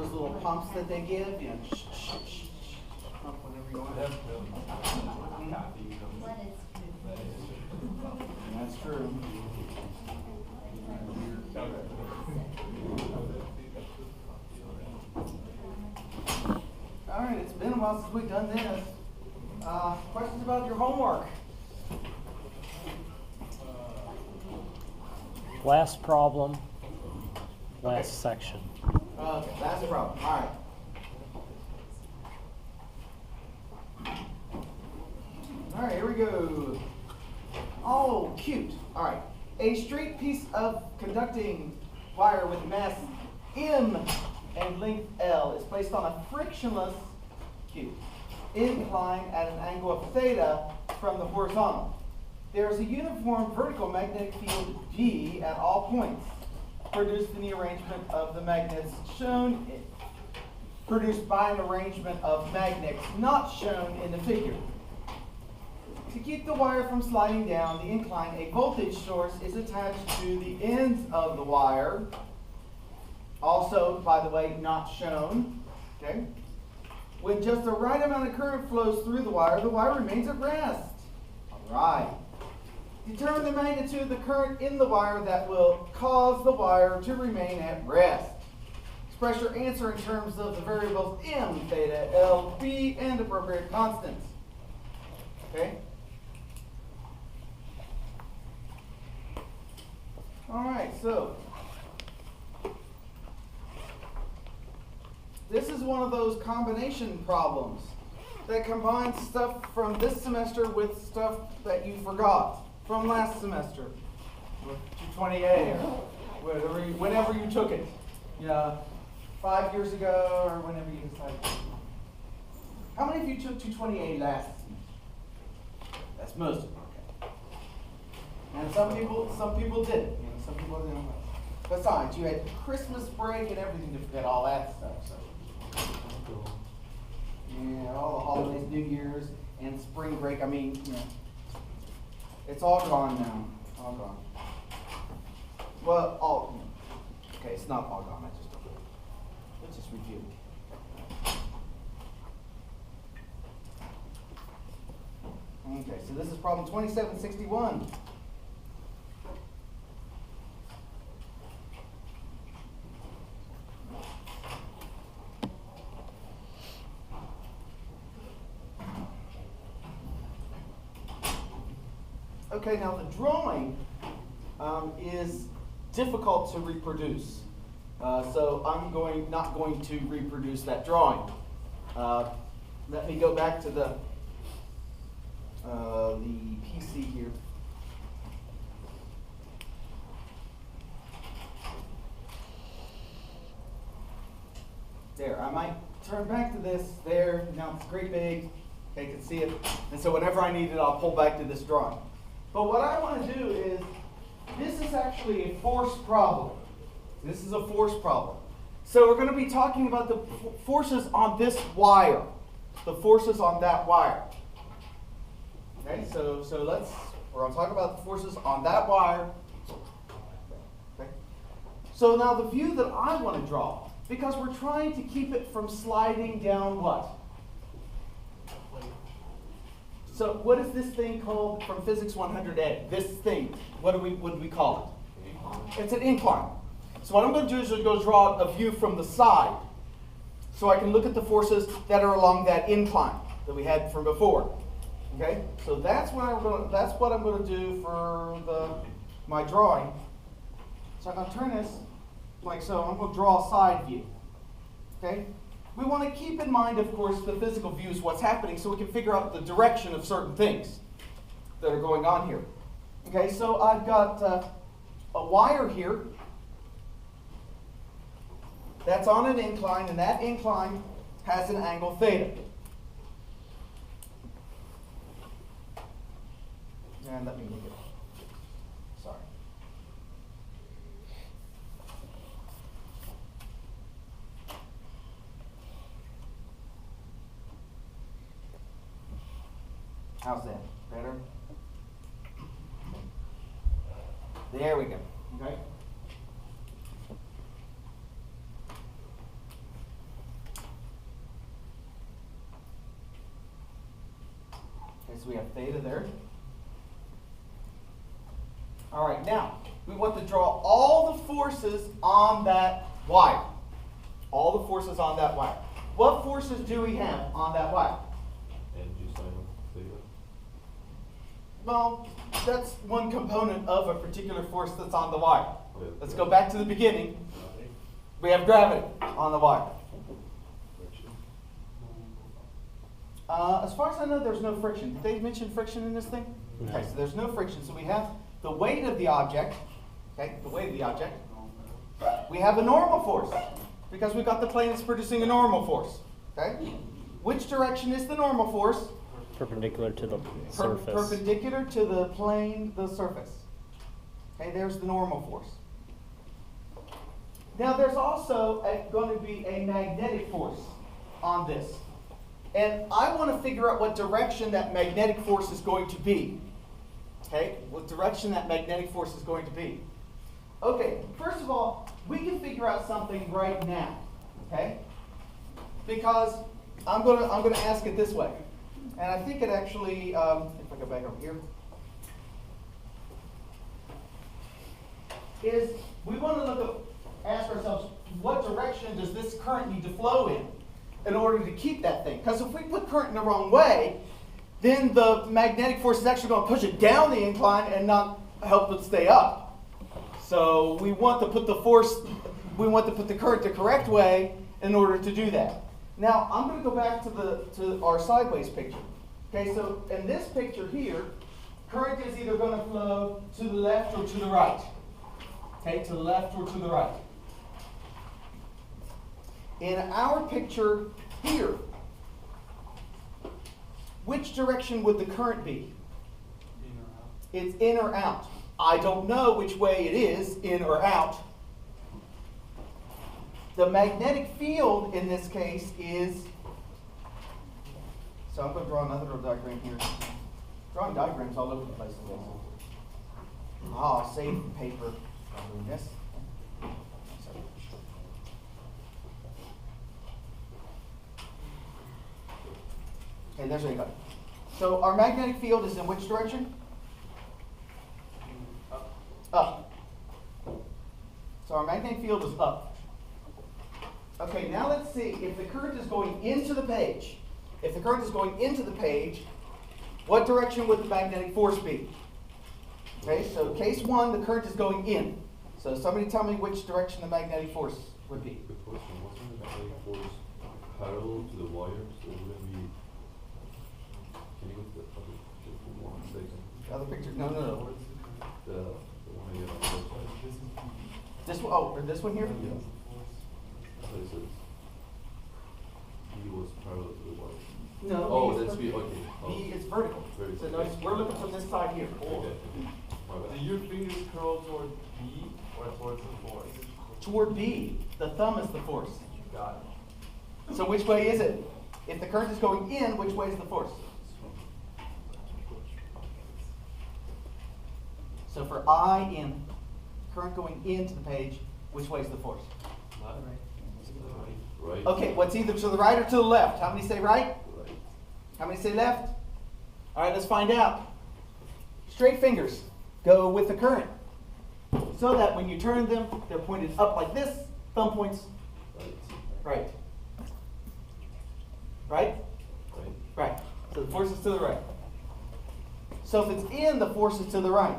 those little pumps that they give, you know, shh, shh, shh, shh, pump whenever you want. That's true. All right, it's been a while since we've done this. Questions about your homework? Last problem, last section. Okay, that's the problem. All right. All right, here we go. Oh, cute. All right. A straight piece of conducting wire with mass M and length L is placed on a frictionless incline at an angle of theta from the horizontal. There is a uniform vertical magnetic field G at all points, produced in the arrangement of the magnets shown, produced by an arrangement of magnets not shown in the figure. To keep the wire from sliding down the incline, a voltage source is attached to the ends of the wire, also, by the way, not shown. Okay? When just the right amount of current flows through the wire remains at rest. All right. Determine the magnitude of the current in the wire that will cause the wire to remain at rest. Express your answer in terms of the variables M, theta, L, B, and appropriate constants. Okay? All right, so this is one of those combination problems that combines stuff from this semester with stuff that you forgot from last semester, or 220A, or whenever you took it. Yeah, 5 years ago, or whenever you decided. How many of you took 220A last semester? That's most of them. Okay. And some people didn't. You know, some people didn't. Besides, you had Christmas break and everything to forget all that stuff. So. Yeah, all the holidays, New Year's, and spring break. I mean, you know, it's all gone now. All gone. Well, all. Okay, it's not all gone. Let's just review. Okay, so this is problem 2761. Okay, now the drawing is difficult to reproduce. So I'm not going to reproduce that drawing. Let me go back to the PC here. There, I might turn back to this there. Now it's great big. Okay, you can see it. And so whenever I need it, I'll pull back to this drawing. But what I want to do is, this is actually a force problem. This is a force problem. So we're going to be talking about the forces on this wire, the forces on that wire. Okay, so we're going to talk about the forces on that wire. Okay. So now the view that I want to draw, because we're trying to keep it from sliding down what? So what is this thing called from Physics 100A? This thing, what do we call it? It's an incline. So what I'm going to do is go draw a view from the side, so I can look at the forces that are along that incline that we had from before. Okay, so that's what I'm going to do for my drawing. So I'm going to turn this like so. I'm going to draw a side view. Okay. We want to keep in mind, of course, the physical view is what's happening, so we can figure out the direction of certain things that are going on here. Okay, so I've got a wire here that's on an incline, and that incline has an angle theta. And let me look at it. Sorry. How's that? Better? There we go. Okay. have theta there. All right, now, we want to draw all the forces on that wire. All the forces on that wire. What forces do we have on that wire? NG sine of theta. Well, that's one component of a particular force that's on the wire. Okay. Let's go back to the beginning. We have gravity on the wire. As far as I know, there's no friction. Did they mention friction in this thing? No. Okay, so there's no friction. So we have the weight of the object. Okay, the weight of the object. We have a normal force because we've got the plane that's producing a normal force. Okay, which direction is the normal force? Perpendicular to the surface. Perpendicular to the plane, the surface. Okay, there's the normal force. Now there's also going to be a magnetic force on this. And I want to figure out what direction that magnetic force is going to be. Okay, what direction that magnetic force is going to be. Okay, first of all, we can figure out something right now. Okay? Because I'm gonna ask it this way. And I think it actually, if I go back over here, is we want to ask ourselves, what direction does this current need to flow in order to keep that thing? Because if we put current in the wrong way, then the magnetic force is actually going to push it down the incline and not help it stay up. So we want to put the current the correct way in order to do that. Now I'm going to go back to our sideways picture. Okay, so in this picture here, current is either going to flow to the left or to the right. Okay, to the left or to the right. In our picture here, which direction would the current be? It's in or out. I don't know which way it is, in or out. The magnetic field in this case is, so I'm going to draw another little diagram here. Drawing diagrams all over the place today. Oh, I'll save the paper by doing this. Sorry. Okay, there's where you go. So our magnetic field is in which direction? Up. So our magnetic field is up. Okay, now let's see if the current is going into the page. If the current is going into the page, what direction would the magnetic force be? Okay, so case one, the current is going in. So somebody tell me which direction the magnetic force would be. Good question. Wasn't the magnetic force parallel to the wire? So it wouldn't be. Can you go to the other picture for 1 second? The other picture? No, no, no. The one I get on the website. This one, oh, or this one here? Yeah. So it says B was parallel to the wire. No. Oh, B is that's B. vertical. Okay. Oh. B is vertical. Vertical. So notice we're looking from this side here. Okay. My bad. Do your fingers curl toward B or towards the force? Toward B. The thumb is the force. Got it. So which way is it? If the current is going in, which way is the force? So for I in, current going into the page, which way is the force? Right. Okay, what's either to the right or to the left? How many say right? Right. How many say left? All right, let's find out. Straight fingers go with the current. So that when you turn them, they're pointed up like this, thumb points Right. right. Right? Right. Right. So the force is to the right. So if it's in, the force is to the right.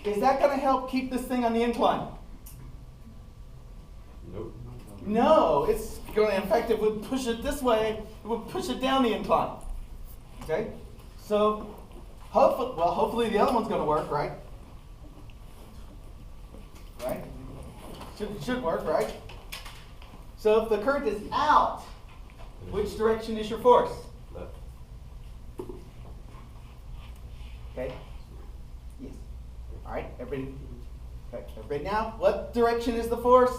Is that going to help keep this thing on the incline? Nope. No, it's going to, in fact, it would push it this way, it would push it down the incline. Okay? So, hopefully the other one's going to work, right? Right? Should work, right? So if the current is out, which direction is your force? Left. Okay? Yes. All right, everybody. Okay, everybody now, what direction is the force?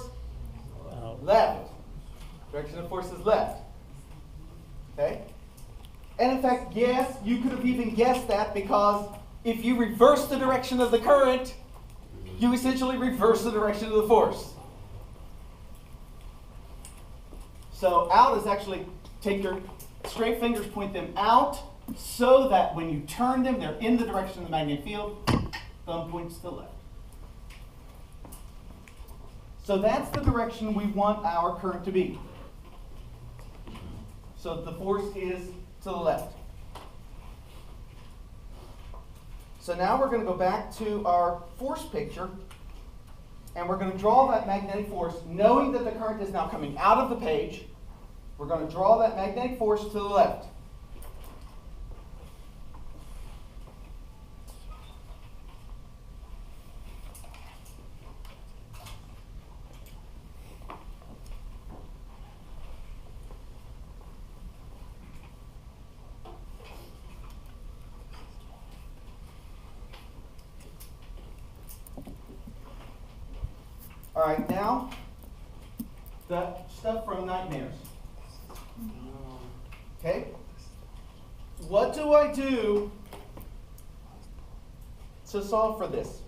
Left. Direction of force is left. Okay? And in fact, yes, you could have even guessed that because if you reverse the direction of the current, you essentially reverse the direction of the force. So out is actually take your straight fingers point them out so that when you turn them, they're in the direction of the magnetic field. Thumb points to the left. So that's the direction we want our current to be. So the force is to the left. So now we're going to go back to our force picture, and we're going to draw that magnetic force, knowing that the current is now coming out of the page. We're going to draw that magnetic force to the left. All right, now, the stuff from nightmares. Okay? What do I do to solve for this?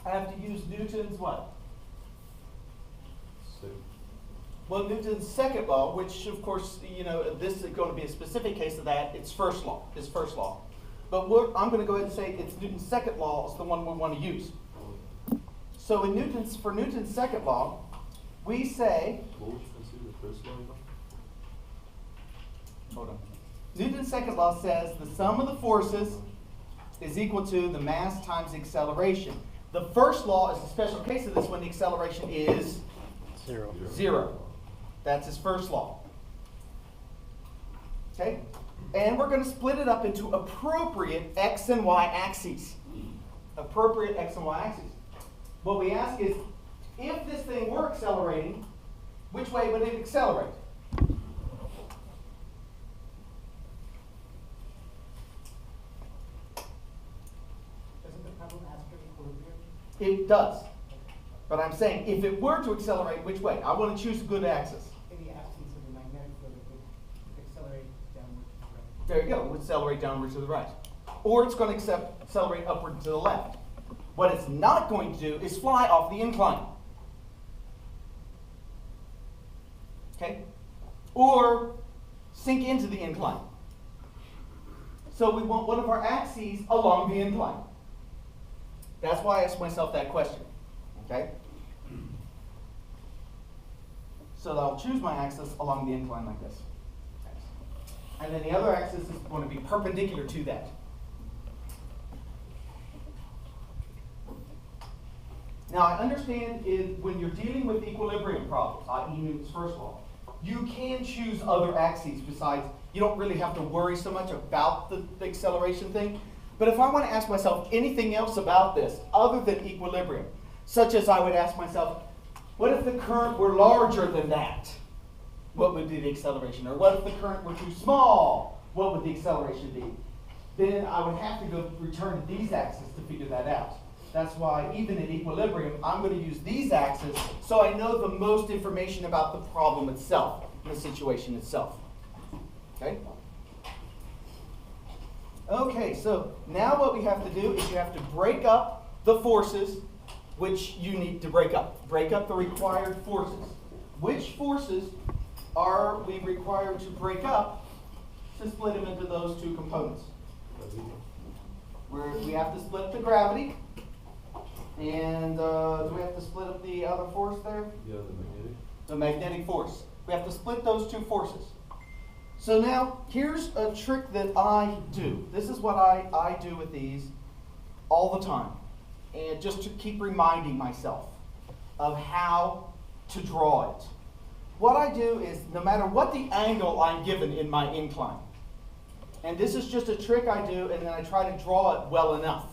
I have to use Newton's what? Well, Newton's second law, which of course, you know, this is going to be a specific case of that. It's first law. It's first law. But I'm going to go ahead and say it's Newton's second law is the one we want to use. So for Newton's second law, we say, What would you consider the first law? hold on. Newton's second law says the sum of the forces is equal to the mass times the acceleration. The first law is a special case of this when the acceleration is 0. 0. That's his first law. Okay? And we're going to split it up into appropriate x and y axes. Appropriate x and y axes. What we ask is, if this thing were accelerating, which way would it accelerate? Doesn't the problem ask for equilibrium? It does. But I'm saying, if it were to accelerate, which way? I want to choose a good axis. In the absence of the magnetic field, it would accelerate downward to the right. There you go. It would accelerate downward to the right. Or it's going to accelerate upward to the left. What it's not going to do is fly off the incline. Okay? Or sink into the incline. So we want one of our axes along the incline. That's why I asked myself that question. Okay? So I'll choose my axis along the incline like this. And then the other axis is going to be perpendicular to that. Now, I understand when you're dealing with equilibrium problems, i.e. Newton's first law, you can choose other axes besides, you don't really have to worry so much about the acceleration thing. But if I want to ask myself anything else about this other than equilibrium, such as I would ask myself, what if the current were larger than that? What would be the acceleration? Or what if the current were too small? What would the acceleration be? Then I would have to go return to these axes to figure that out. That's why even in equilibrium, I'm going to use these axes so I know the most information about the problem itself, the situation itself. Okay? Okay, so now what we have to do is you have to break up the forces which you need to break up. Break up the required forces. Which forces are we required to break up to split them into those two components? We have to split the gravity. And do we have to split up the other force there? Yeah, the magnetic. The magnetic force. We have to split those two forces. So now, here's a trick that I do. This is what I do with these all the time. And just to keep reminding myself of how to draw it. What I do is, no matter what the angle I'm given in my incline, and this is just a trick I do, and then I try to draw it well enough.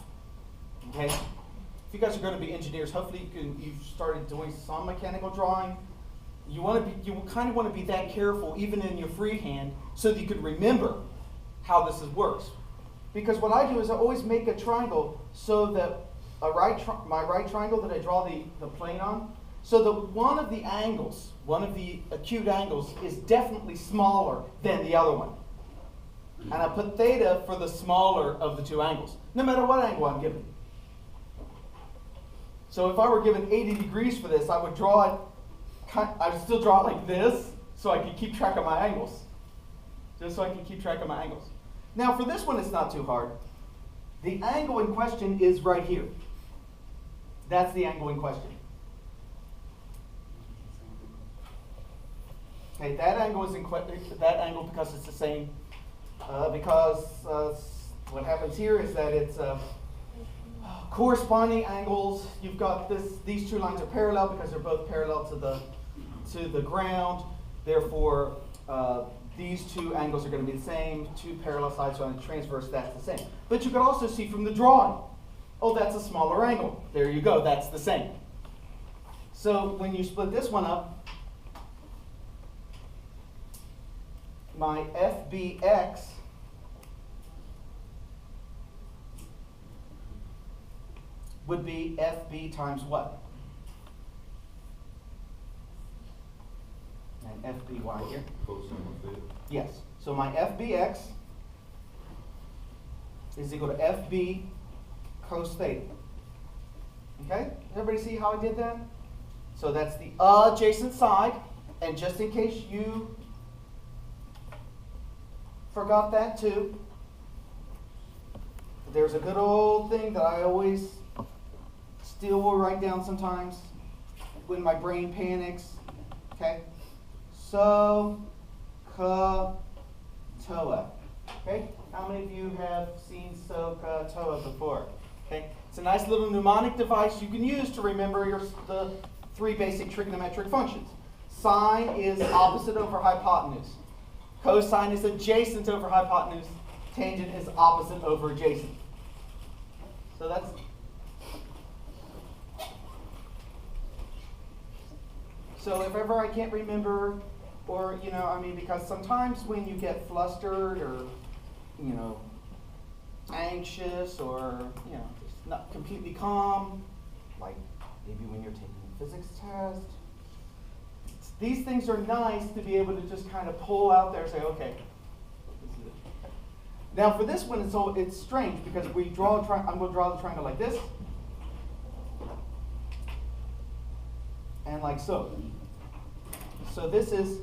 Okay? If you guys are going to be engineers, hopefully you've started doing some mechanical drawing. You kind of want to be that careful, even in your freehand, so that you can remember how this works. Because what I do is I always make a triangle so that my right triangle that I draw the plane on, so that one of the angles, one of the acute angles, is definitely smaller than the other one. And I put theta for the smaller of the two angles, no matter what angle I'm given. So if I were given 80 degrees for this, I would draw it, I would still draw it like this, so I can keep track of my angles. Just so I can keep track of my angles. Now for this one, it's not too hard. The angle in question is right here. That's the angle in question. Okay, that angle is that angle because it's the same. What happens here is that it's corresponding angles. You've got these two lines are parallel because they're both parallel to the ground. Therefore, these two angles are going to be the same. Two parallel sides, so on a transverse, that's the same. But you can also see from the drawing, oh, that's a smaller angle. There you go, that's the same. So when you split this one up, my FBX would be FB times what? And FBY here. Cosine of theta. Yes. So my FBX is equal to FB cos theta. Okay? Everybody see how I did that? So that's the adjacent side. And just in case you forgot that too, there's a good old thing that I always still will write down sometimes when my brain panics. Okay? So, ka, toa. Okay? How many of you have seen so, ka, toa before? Okay? It's a nice little mnemonic device you can use to remember the three basic trigonometric functions. Sine is opposite over hypotenuse. Cosine is adjacent over hypotenuse. Tangent is opposite over adjacent. So that's... So if ever I can't remember, or, because sometimes when you get flustered or, anxious or, just not completely calm, like maybe when you're taking a physics test, these things are nice to be able to just kind of pull out there and say, okay, this is it. Now for this one, it's strange because we draw I'm going to draw the triangle like this, and like so. So this is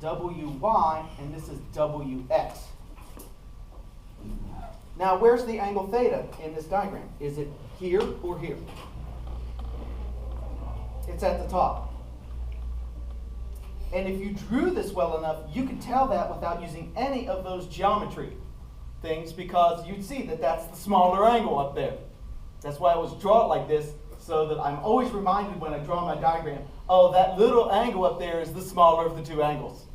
WY and this is WX. Now where's the angle theta in this diagram? Is it here or here? It's at the top. And if you drew this well enough, you could tell that without using any of those geometry things because you'd see that that's the smaller angle up there. That's why I always draw it like this, so that I'm always reminded when I draw my diagram, oh, that little angle up there is the smaller of the two angles.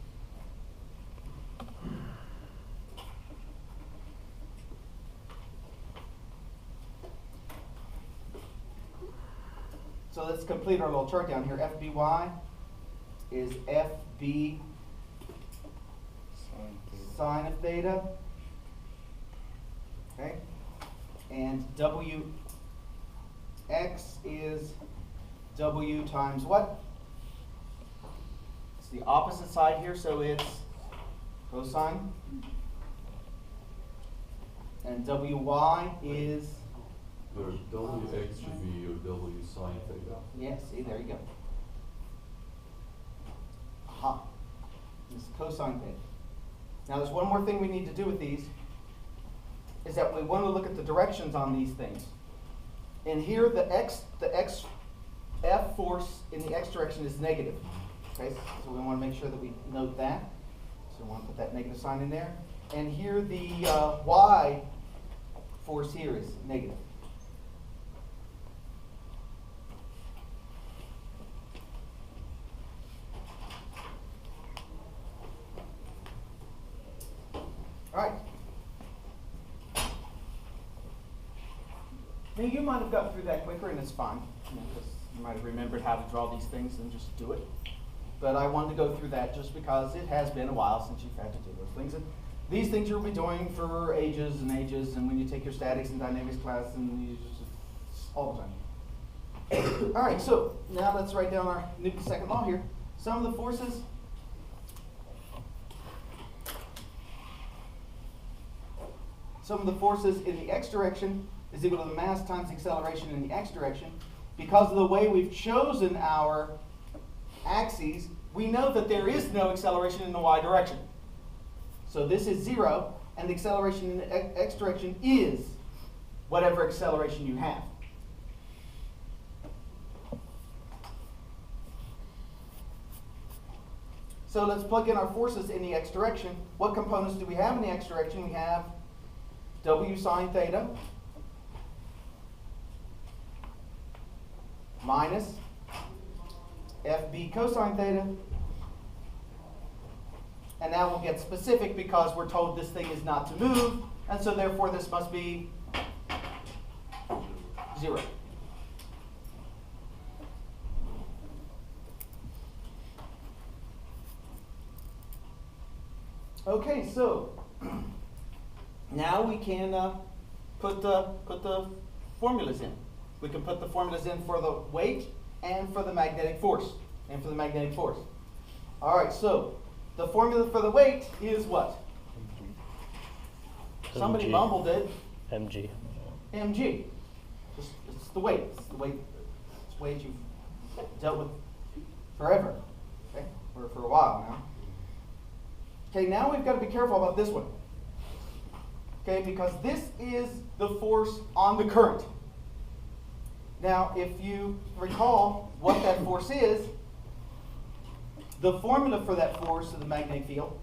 So let's complete our little chart down here. FBY is FB sine of theta. Okay? And WX is W times what? It's the opposite side here, so it's cosine. And WY is... Or WX should be your W sine theta. Yeah, see, there you go. Aha. This is cosine theta. Now there's one more thing we need to do with these, is that we want to look at the directions on these things. And here the F force in the x direction is negative. Okay, so we want to make sure that we note that. So we want to put that negative sign in there. And here the y force here is negative. All right. Now you might have gotten through that quicker, and it's fine, because you might have remembered how to draw these things and just do it. But I wanted to go through that just because it has been a while since you've had to do those things. And these things you'll be doing for ages and ages, and when you take your statics and dynamics class, and you just all the time. All right, so now let's write down our Newton's second law here. Sum of the forces. Sum of the forces in the x direction is equal to the mass times the acceleration in the x direction. Because of the way we've chosen our axes, we know that there is no acceleration in the y direction. So this is 0, and the acceleration in the x direction is whatever acceleration you have. So let's plug in our forces in the x direction. What components do we have in the x direction? We have w sine theta minus fb cosine theta. And now we'll get specific because we're told this thing is not to move, and so therefore this must be 0. Okay, so now we can put the formulas in. We can put the formulas in for the weight and for the magnetic force. All right, so the formula for the weight is what? Somebody MG. mumbled it. mg. mg. It's the weight. It's the weight you've dealt with forever, okay, or for a while now. Okay, now we've got to be careful about this one. Okay, because this is the force on the current. Now, if you recall what that force is, the formula for that force in the magnetic field,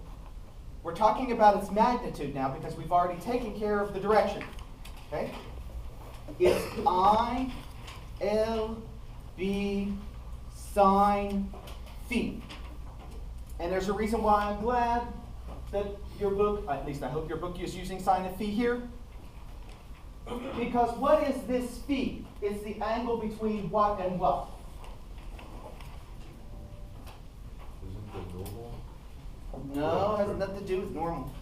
we're talking about its magnitude now because we've already taken care of the direction. Okay? It's I, L, B, sine, phi. And there's a reason why I'm glad that your book, at least I hope your book is using sine and phi here. Because what is this phi? It's the angle between what and what? Isn't the normal? No, it has nothing to do with normal.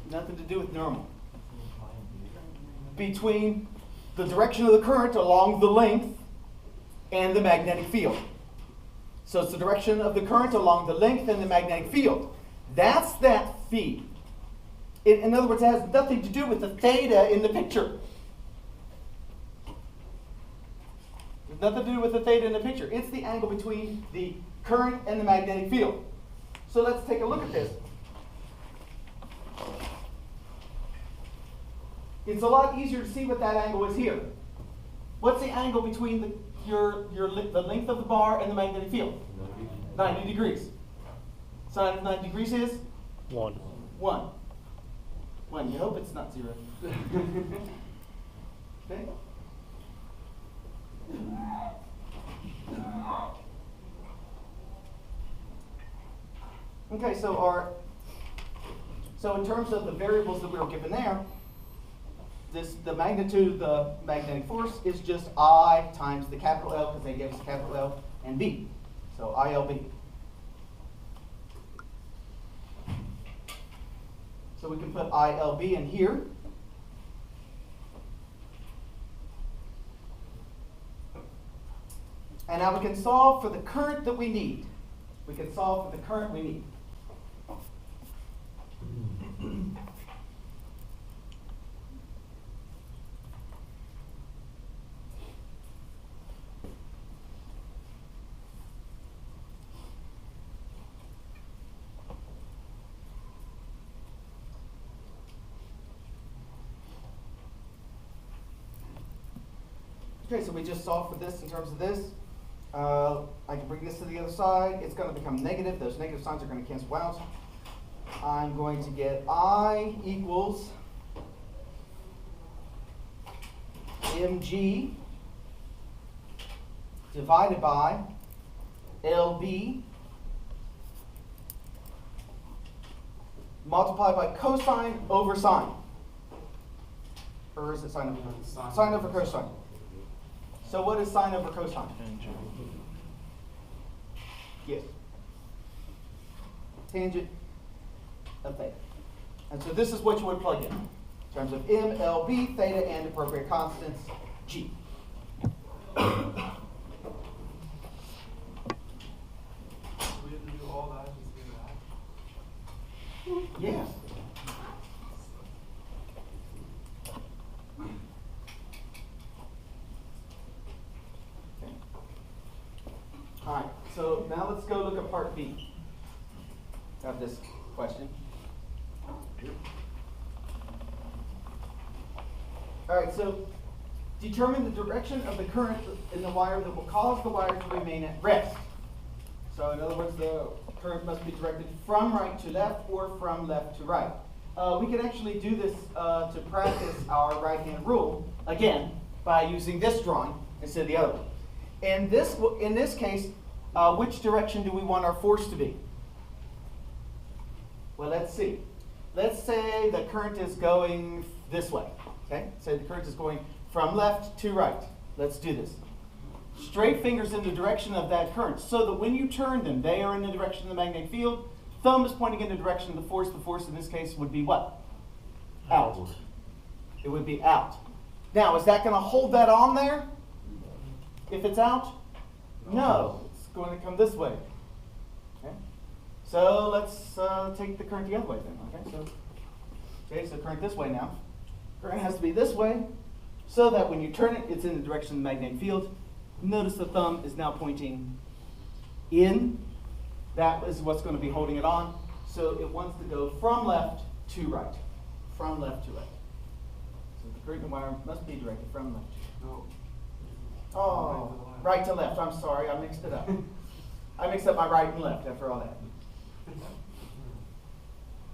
Nothing to do with normal. Between the direction of the current along the length and the magnetic field. So it's the direction of the current along the length and the magnetic field. That's that phi. In other words, it has nothing to do with the theta in the picture. There's nothing to do with the theta in the picture. It's the angle between the current and the magnetic field. So let's take a look at this. It's a lot easier to see what that angle is here. What's the angle between the length of the bar and the magnetic field? 90 degrees. Sine of 90 degrees is? 1. 1. 1. You hope it's not 0. Okay? Okay, so in terms of the variables that we were given there, the magnitude of the magnetic force is just I times the capital L, because they gave us a capital L, and B. So ILB. So we can put ILB in here. And now we can solve for the current that we need. We can solve for the current we need. Okay, so we just solved for this in terms of this. I can bring this to the other side. It's going to become negative. Those negative signs are going to cancel out. I'm going to get I equals mg divided by LB multiplied by cosine over sine. Or is it sine over cosine? Sine over cosine. So what is sine over cosine? Yes. Tangent of theta. And so this is what you would plug in terms of M, L, B, theta, and appropriate constants, G. We have to do all that just do that. Yes. All right. so now let's go look at part B of this question. All right, so determine the direction of the current in the wire that will cause the wire to remain at rest. So in other words, the current must be directed from right to left or from left to right. We could actually do this to practice our right-hand rule, again, by using this drawing instead of the other one. In this case, which direction do we want our force to be? Well, let's see. Let's say the current is going this way. Okay? Say the current is going from left to right. Let's do this. Straight fingers in the direction of that current, so that when you turn them, they are in the direction of the magnetic field. Thumb is pointing in the direction of the force. The force in this case would be what? Out. It would be out. Now, is that going to hold that on there? If it's out? No. It's going to come this way. Okay? So let's take the current the other way then. Okay, so current this way now. Current has to be this way, so that when you turn it, it's in the direction of the magnetic field. Notice the thumb is now pointing in. That is what's going to be holding it on. So it wants to go from left to right. From left to right. So the current wire must be directed from left to right. No. Oh, right to left. I'm sorry, I mixed it up. I mixed up my right and left after all that.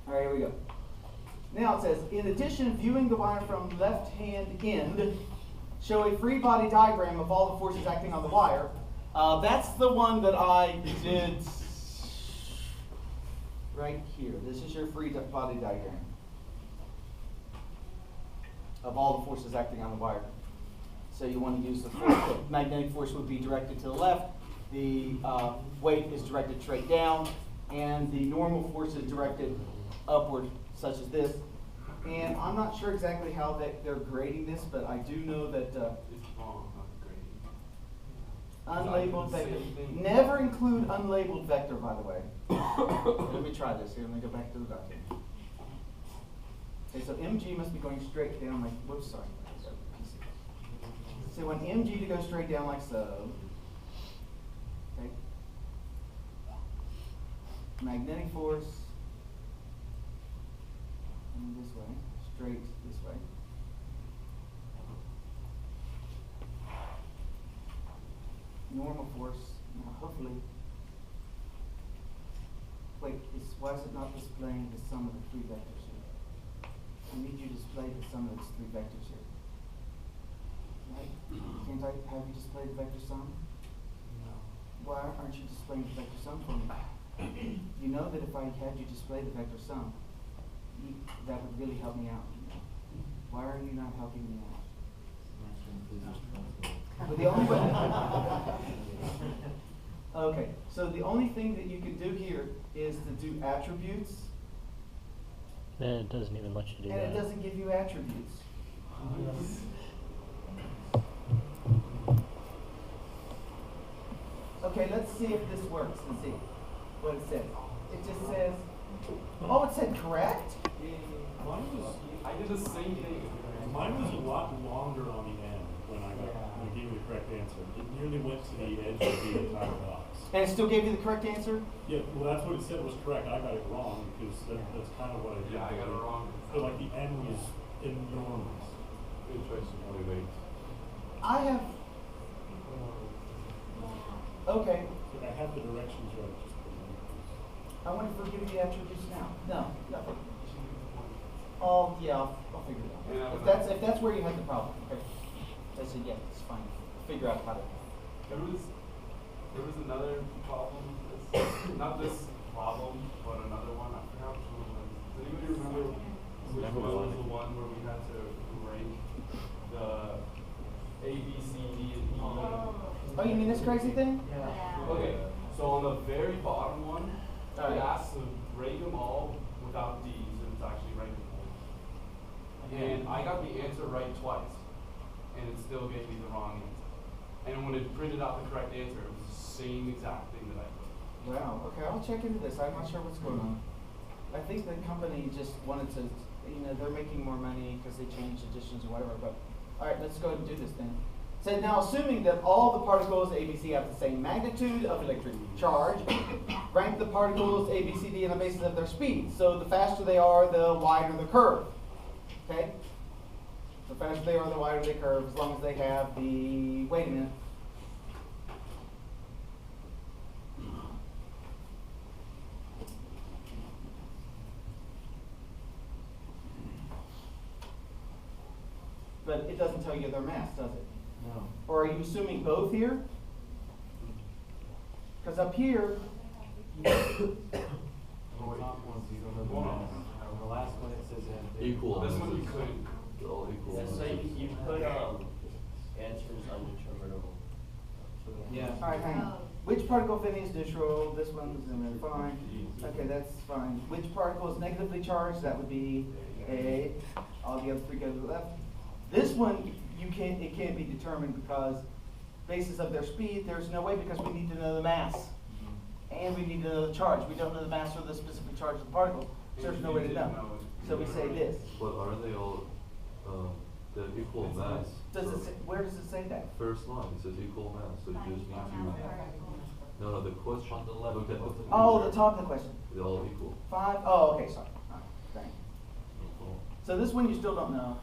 All right, here we go. Now it says, in addition, viewing the wire from left-hand end, show a free body diagram of all the forces acting on the wire. That's the one that I did right here. This is your free body diagram of all the forces acting on the wire. So you want to use the force. The magnetic force would be directed to the left. The weight is directed straight down, and the normal force is directed upward, such as this. And I'm not sure exactly how they're grading this, but I do know that It's wrong, not grading. unlabeled It's not vector. the same thing. Never include unlabeled vector, by the way. Let me try this here. Let me go back to the document. Okay, so mg must be going straight down like, whoops, sorry. So I want mg to go straight down like so. Okay. Magnetic force this way, straight this way. Normal force, now hopefully, wait, why is it not displaying the sum of the three vectors here? I need you to display the sum of these three vectors here. Right? Can't I have you display the vector sum? No. Why aren't you displaying the vector sum for me? You know that if I had you display the vector sum, that would really help me out. Why are you not helping me out? But the only way. Okay, so the only thing that you can do here is to do attributes, And it doesn't even let you do and that. it doesn't give you attributes. Okay, let's see if this works and see what it says. It just says, oh, it said correct? Mine was, I did the same thing. mine was a lot longer on the end when I gave you the correct answer. It nearly went to the edge of the entire box. And it still gave you the correct answer? Yeah, well, that's what it said was correct. I got it wrong because that's kind of what I did. Yeah, I got it wrong. But like the end was enormous. Good choice of only weight. I have, okay, So I had the directions right. Just the numbers. I want to forgive the attributes now. No, nothing. Oh, yeah, I'll figure it Yeah, out. but If that's where you had the problem, okay. I said, yeah, it's fine. Figure out how to. There was another problem. Not this problem, but another one. I forgot which one it was. Does anybody remember which one was the one where we had to rank the A, B, C, D, and E? Oh, you mean this crazy thing? Okay, so on the very bottom one, Alright. it asks to rank them all without D's, and it's actually ranking them. And I got the answer right twice, and it still gave me the wrong answer. And when it printed out the correct answer, it was the same exact thing that I put. Wow, okay, I'll check into this. I'm not sure what's going on. I think the company just wanted to, they're making more money because they changed editions or whatever, but, all right, let's go ahead and do this then. Said now assuming that all the particles A, B, C have the same magnitude of electric charge, rank the particles A, B, C, D on the basis of their speed. So the faster they are, the wider the curve. Okay? The faster they are, the wider the curve, as long as they have the, wait a minute. But it doesn't tell you their mass, does it? No. Or are you assuming both here? Because up here, The top one's you don't know the mass. The last one it says that. Equal. This one you couldn't. They're all equal. And so you put answers undeterminable. Yeah. all right, hang on. Which particle fitting is neutral? This one's in there, fine. Okay, that's fine. Which particle is negatively charged? That would be A. All the other three go to the left. This one, it can't be determined because basis of their speed, there's no way because we need to know the mass. And we need to know the charge. We don't know the mass or the specific charge of the particle. So there's no way to know. So we say this. But aren't they all, they're equal mass? Does it say, where does it say that? First line, it says equal mass, so you just need to, no, the question, On the left. look at the. Oh, the top of the question. They're all equal. 5? Oh, okay, sorry. All right, thank you. Equal. So this one you still don't know.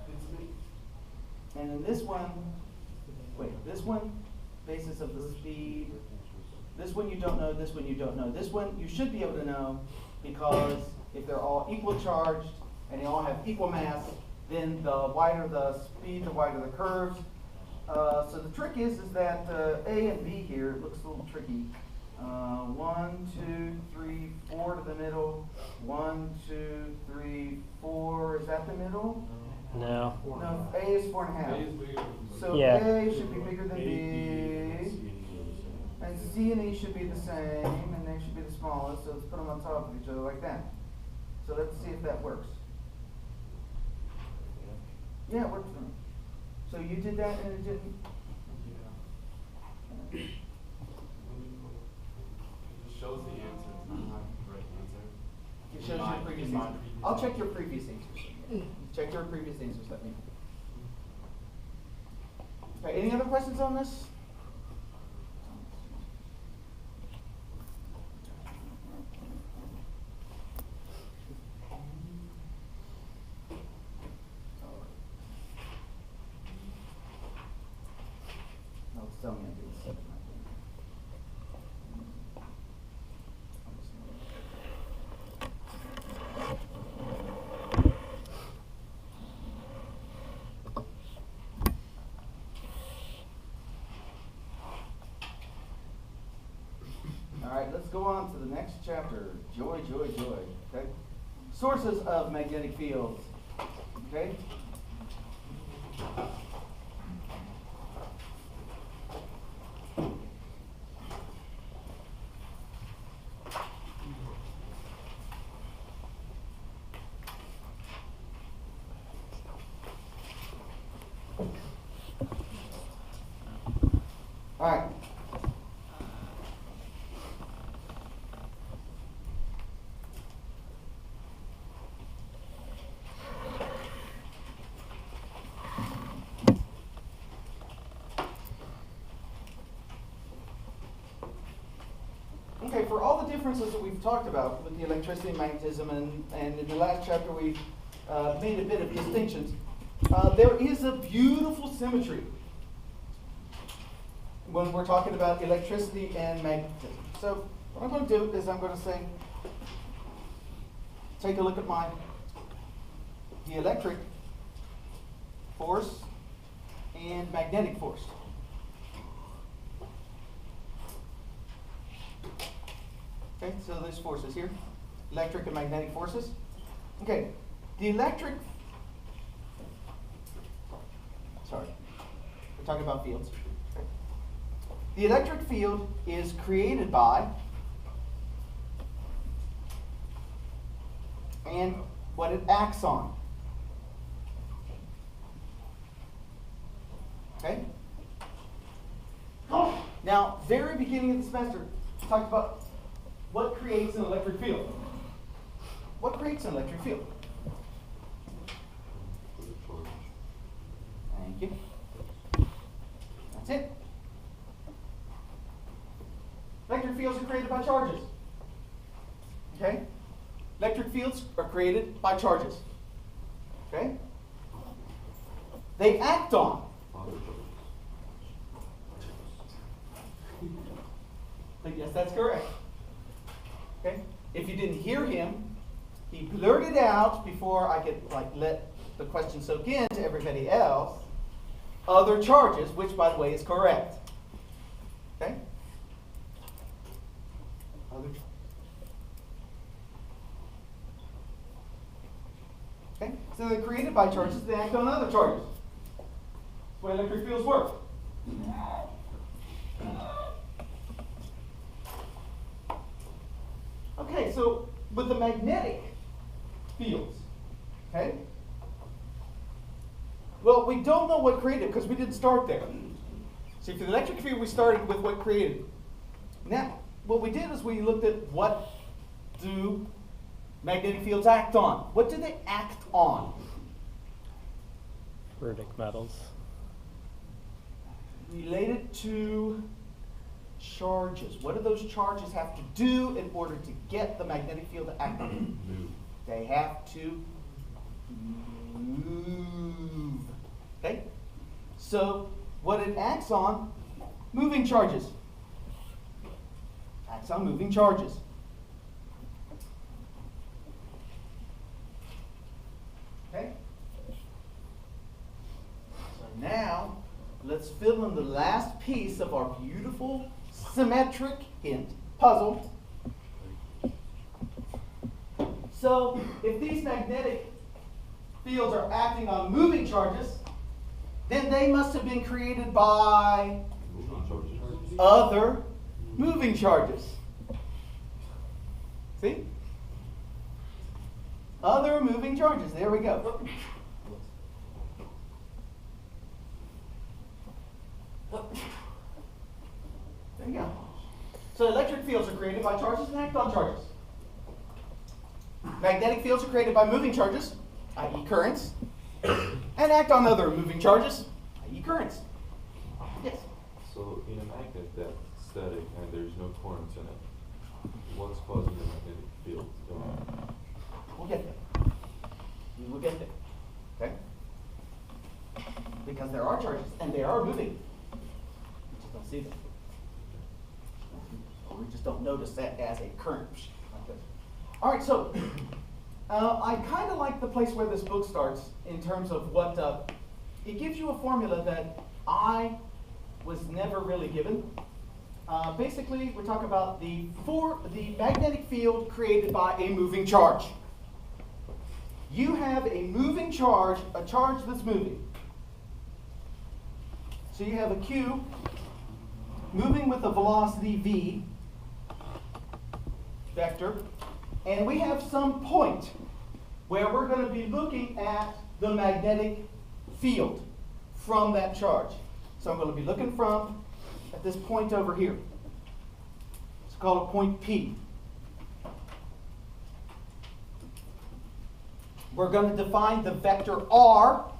It's me. And then this one, wait, this one, basis of the speed. This one you don't know, this one you don't know. This one you should be able to know because if they're all equal charged and they all have equal mass, then the wider the speed, the wider the curves. So the trick is that A and B here, it looks a little tricky. 1, 2, 3, 4 to the middle. 1, 2, 3, 4. Is that the middle? No. No, A is 4.5. A is bigger than B. So Yeah. A should be bigger than A, B. C, And C and E should be the same, and they should be the smallest, so let's put them on top of each other like that. So let's see if that works. Yeah, it works for me. So you did that and it didn't? Yeah. It just shows the answer, it's not the right answer. It shows your previous answers. I'll check your previous answers. Check your previous answers, let me know. Okay, any other questions on this? No, it's telling me I did the second one. All right, let's go on to the next chapter. Joy, joy, joy. Okay. Sources of magnetic fields. Okay. All right. Okay, for all the differences that we've talked about with the electricity and magnetism, and in the last chapter we've made a bit of distinctions, there is a beautiful symmetry when we're talking about electricity and magnetism. So what I'm going to do is I'm going to say, take a look at the electric force and magnetic force. Okay, so there's forces here, electric and magnetic forces. Okay, the electric, sorry, we're talking about fields. Okay. The electric field is created by and what it acts on. Okay? Now, very beginning of the semester, we talked about what creates an electric field. What creates an electric field? For the charge. Thank you. created by charges. Okay? Electric fields are created by charges. Okay? They act on. But yes, that's correct. Okay? If you didn't hear him, he blurted out before I could let the question soak in to everybody else, other charges, which by the way is correct. Okay? Other charges. Okay? So they're created by charges, they act on other charges. That's the way electric fields work. Okay, so with the magnetic fields, okay? Well, we don't know what created because we didn't start there. See, for the electric field, we started with what created. Now, what we did is we looked at what do magnetic fields act on. What do they act on? Runic metals. Related to charges. What do those charges have to do in order to get the magnetic field to act on them? They have to move. Okay? So, what it acts on? Moving charges. Acts on moving charges. Okay? So now, let's fill in the last piece of our beautiful symmetric hint puzzle. So, if these magnetic fields are acting on moving charges, then they must have been created by other moving charges. See? Other moving charges. There we go. There you go. So electric fields are created by charges and act on charges. Magnetic fields are created by moving charges, i.e. currents, and act on other moving charges, i.e. currents. Yes? So in a magnet that's static and there's no currents in it, what's causing the magnetic field to go on? We'll get there. We will get there. Okay? Because there are charges and they are moving. We just don't see them. Or we just don't notice that as a current. Like this. All right, so I kind of like the place where this book starts in terms of what it gives you a formula that I was never really given. Basically, we're talking about the magnetic field created by a moving charge. You have a moving charge, a charge that's moving. So you have a Q moving with a velocity v vector, and we have some point where we're going to be looking at the magnetic field from that charge. So I'm going to be looking at this point over here. It's called a point P. We're going to define the vector R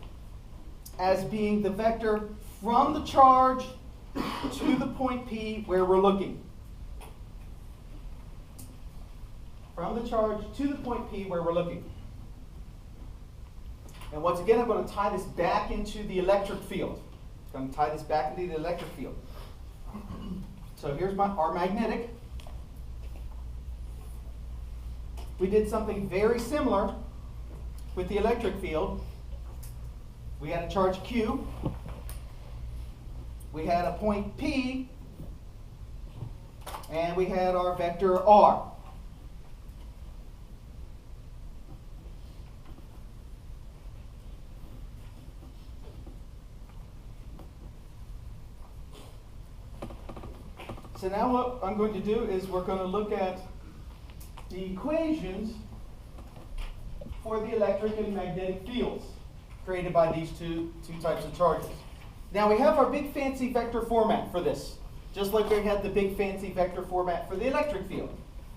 as being the vector from the charge to the point P where we're looking. From the charge to the point P where we're looking. And once again, I'm going to tie this back into the electric field. I'm going to tie this back into the electric field. So here's our magnetic. We did something very similar with the electric field. We had a charge Q. We had a point P. And we had our vector R. So now what I'm going to do is we're going to look at the equations for the electric and magnetic fields created by these two types of charges. Now we have our big fancy vector format for this, just like we had the big fancy vector format for the electric field.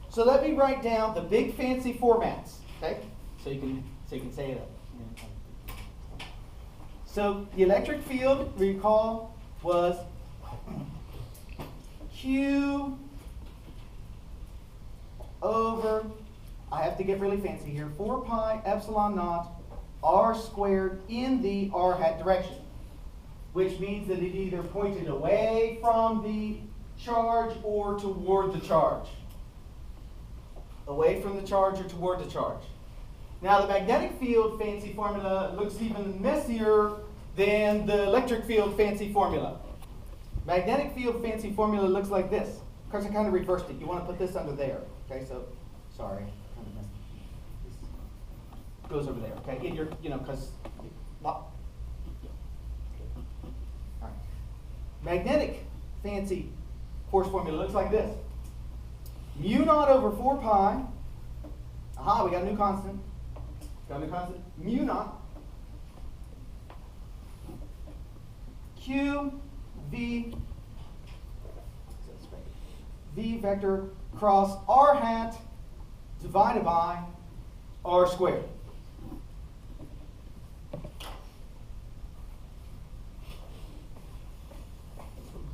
So let me write down the big fancy formats, okay? So you can say it. So the electric field, recall, was Q over, I have to get really fancy here, 4 pi epsilon naught r squared in the r hat direction, which means that it either pointed away from the charge or toward the charge. Away from the charge or toward the charge. Now the magnetic field fancy formula looks even messier than the electric field fancy formula. Magnetic field fancy formula looks like this. Of course, I kind of reversed it. You want to put this under there. Okay, so, sorry. Kind of messed this goes over there, okay? In your, because, all right. Magnetic fancy force formula looks like this. Mu naught over 4 pi. Aha, we got a new constant. Got a new constant. Mu naught. Q V V vector cross r hat divided by r squared.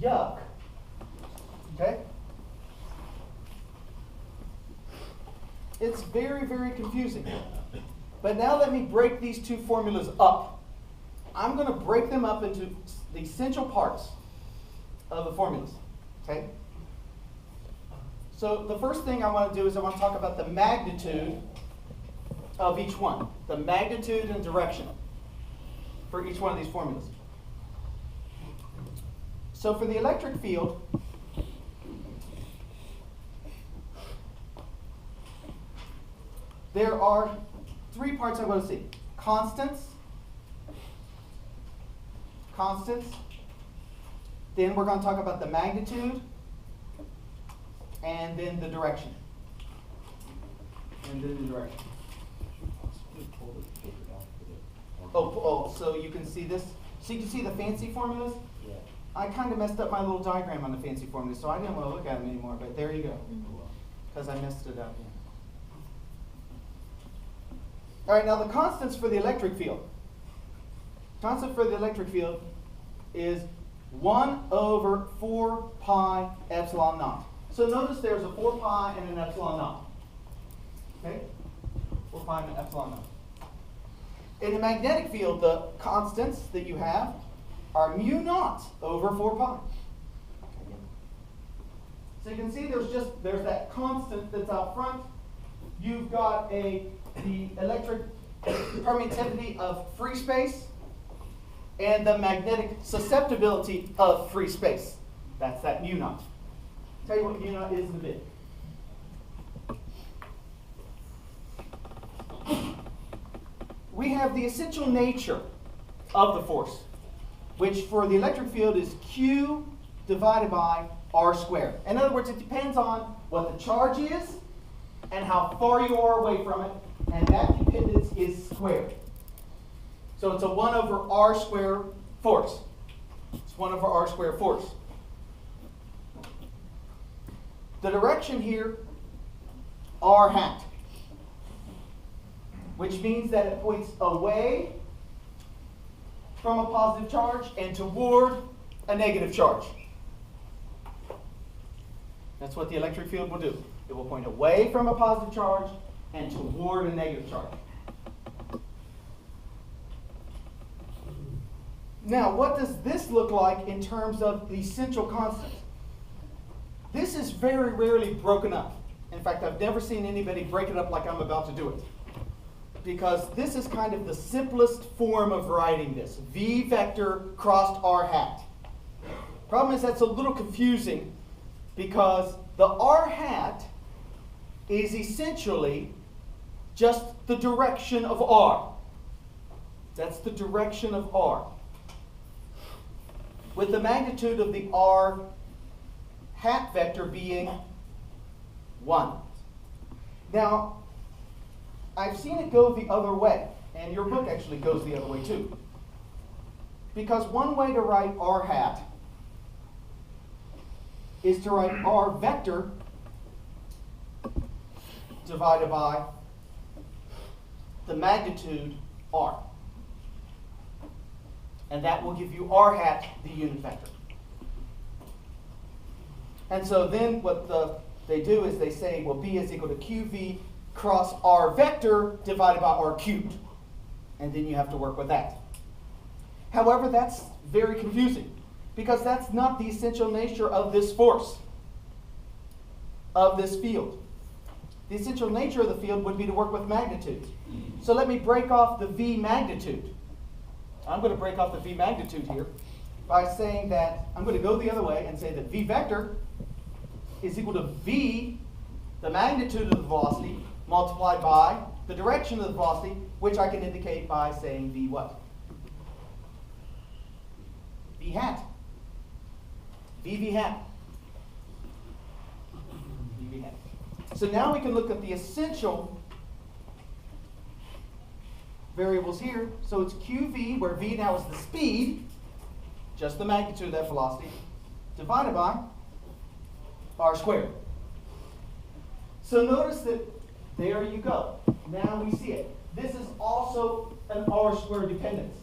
Yuck. Okay? It's very, very confusing. But now let me break these two formulas up. I'm going to break them up into the essential parts of the formulas. Okay? So the first thing I want to do is I want to talk about the magnitude of each one. The magnitude and direction for each one of these formulas. So for the electric field, there are 3 parts I'm going to see. Constants. Then we're going to talk about the magnitude. And then the direction. Oh, so you can see this? So you can see the fancy formulas? Yeah. I kind of messed up my little diagram on the fancy formulas, so I didn't want to look at them anymore, but there you go. Because I messed it up. All right, now the constants for the electric field. Constant for the electric field is 1 over 4 pi epsilon naught. So notice there's a 4 pi and an epsilon naught. Okay? 4 pi and an epsilon naught. In the magnetic field, the constants that you have are mu naught over 4 pi. So you can see there's that constant that's out front. You've got the electric permittivity of free space and the magnetic susceptibility of free space. That's that mu naught. Tell you what mu naught is in a bit. We have the essential nature of the force, which for the electric field is Q divided by R squared. In other words, it depends on what the charge is and how far you are away from it, and that dependence is squared. So it's a 1 over R squared force. It's 1 over R squared force. The direction here, R hat, which means that it points away from a positive charge and toward a negative charge. That's what the electric field will do. It will point away from a positive charge and toward a negative charge. Now, what does this look like in terms of the essential constant? This is very rarely broken up. In fact, I've never seen anybody break it up like I'm about to do it. Because this is kind of the simplest form of writing this. V vector crossed R hat. Problem is that's a little confusing because the R hat is essentially just the direction of R. That's the direction of R. With the magnitude of the R hat vector being 1. Now, I've seen it go the other way, and your book actually goes the other way too. Because one way to write R hat is to write R vector divided by the magnitude R. And that will give you R hat, the unit vector. And so then what the they do is they say, well, B is equal to QV cross R vector divided by R cubed. And then you have to work with that. However, that's very confusing because that's not the essential nature of this force, of this field. The essential nature of the field would be to work with magnitudes. So let me break off the V magnitude. I'm going to break off the V magnitude here by saying that I'm going to go the other way and say that V vector is equal to V, the magnitude of the velocity, multiplied by the direction of the velocity, which I can indicate by saying V what? V hat. V hat. V hat. So now we can look at the essential variables here. So it's QV, where V now is the speed, just the magnitude of that velocity, divided by R squared. So notice that there you go. Now we see it. This is also an R squared dependence.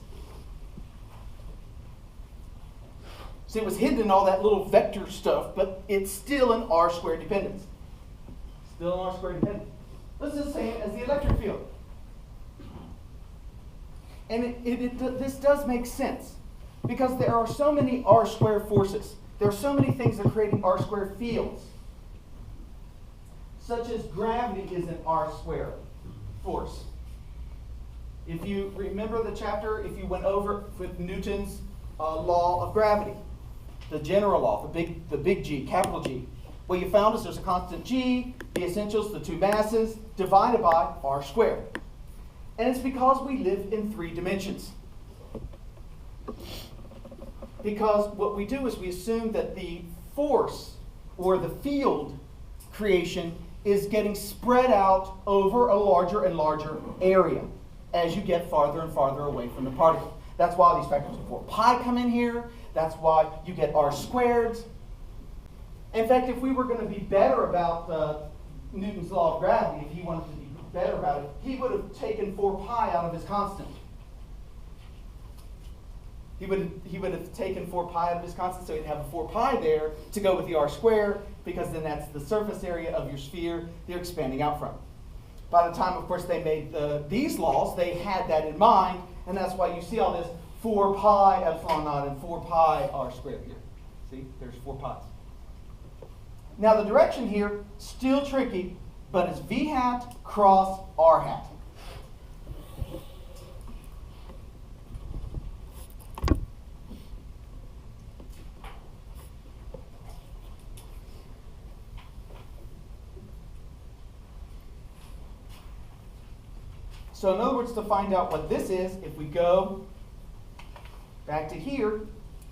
See, it was hidden in all that little vector stuff, but it's still an R squared dependence. Still an R squared dependence. Let's just say it as the electric field. And this does make sense because there are so many R squared forces. There are so many things that are creating R squared fields. Such as gravity is an R squared force. If you remember the chapter, if you went over with Newton's law of gravity, the general law, the big G, capital G, what you found is there's a constant G, the essentials, the two masses, divided by R squared. And it's because we live in 3 dimensions. Because what we do is we assume that the force or the field creation is getting spread out over a larger and larger area as you get farther and farther away from the particle. That's why these factors of 4 pi come in here. That's why you get R squareds. In fact, if we were going to be better about Newton's law of gravity, if he wanted to be better about it, he would have taken 4 pi out of his constant. He would have taken 4 pi out of his constant, so he'd have a 4 pi there to go with the R square, because then that's the surface area of your sphere they're expanding out from. By the time, of course, they made these laws, they had that in mind, and that's why you see all this 4 pi epsilon naught and 4 pi R squared here. See, there's 4 pi's. Now the direction here, still tricky, but it's V hat cross R hat. So in other words, to find out what this is, if we go back to here,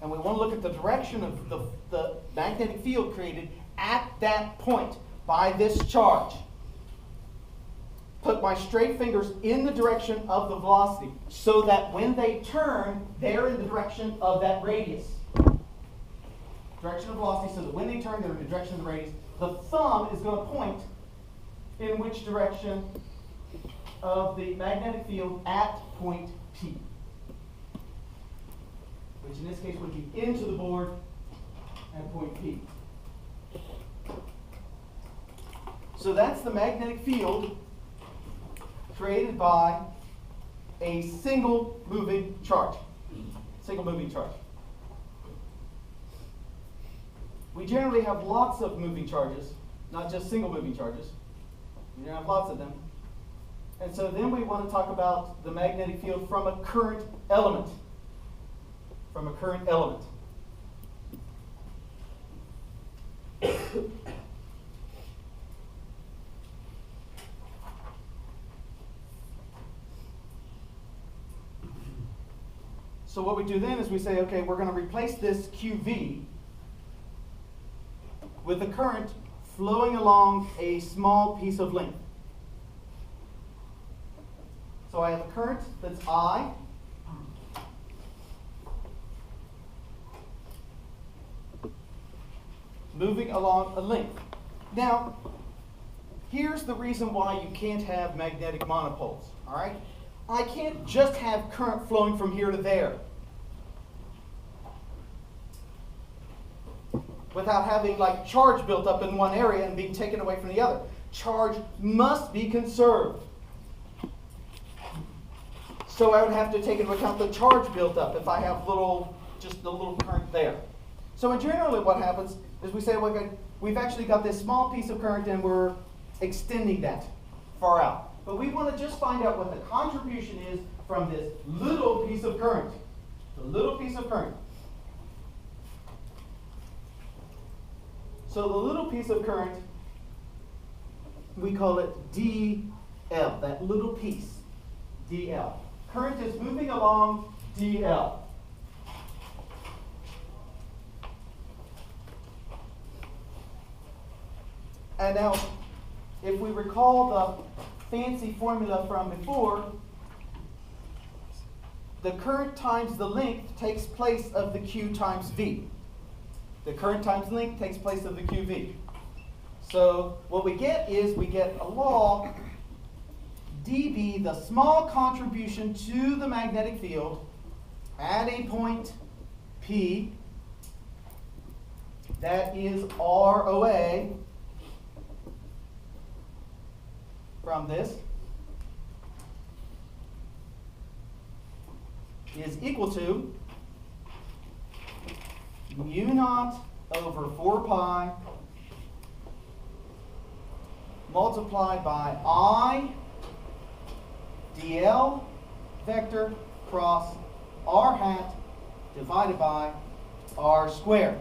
and we want to look at the direction of the magnetic field created at that point by this charge. Put my straight fingers in the direction of the velocity so that when they turn, they're in the direction of that radius. Direction of velocity, so that when they turn, they're in the direction of the radius. The thumb is going to point in which direction of the magnetic field at point P, which in this case would be into the board at point P. So that's the magnetic field created by a single moving charge. Single moving charge. We generally have lots of moving charges, not just single moving charges. We have lots of them. And so then we want to talk about the magnetic field from a current element. From a current element. So what we do then is we say, okay, we're going to replace this QV with a current flowing along a small piece of length. So I have a current that's I. Moving along a length. Now, here's the reason why you can't have magnetic monopoles, all right? I can't just have current flowing from here to there. without having like charge built up in one area and being taken away from the other. Charge must be conserved. So I would have to take into account the charge built up if I have just a little current there. So generally what happens is we say, well, we've actually got this small piece of current and we're extending that far out. But we want to just find out what the contribution is from this little piece of current. The little piece of current. So the little piece of current, we call it DL, that little piece, DL. Current is moving along DL. And now, if we recall the fancy formula from before, the current times the length takes place of the Q times V. The current times length takes place of the QV. So what we get is we get a log dB, the small contribution to the magnetic field at a point P, that is ROA, from this, is equal to mu naught over 4 pi multiplied by I dl vector cross r hat divided by r squared.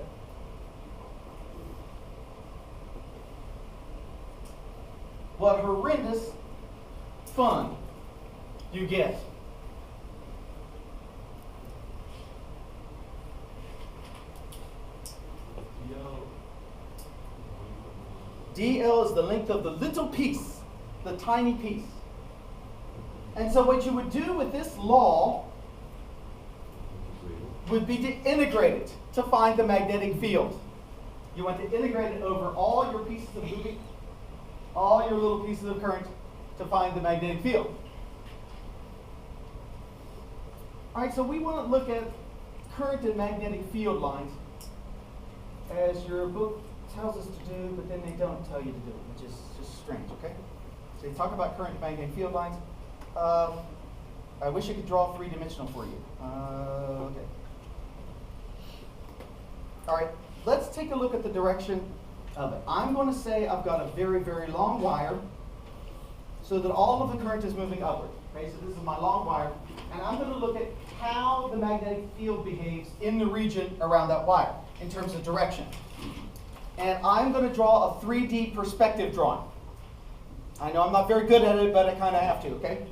What horrendous fun you get. DL is the length of the little piece, the tiny piece. And so what you would do with this law would be to integrate it to find the magnetic field. You want to integrate it over all your pieces of moving, all your little pieces of current to find the magnetic field. All right, so we want to look at current and magnetic field lines as your book tells us to do, but then they don't tell you to do it, which is just strange, okay? So you talk about current and magnetic field lines. I wish I could draw three-dimensional for you. Okay. All right, let's take a look at the direction of it. I'm going to say I've got a very, very long wire so that all of the current is moving upward. Okay, so this is my long wire, and I'm going to look at how the magnetic field behaves in the region around that wire in terms of direction. And I'm going to draw a 3D perspective drawing. I know I'm not very good at it, but I kind of have to, okay?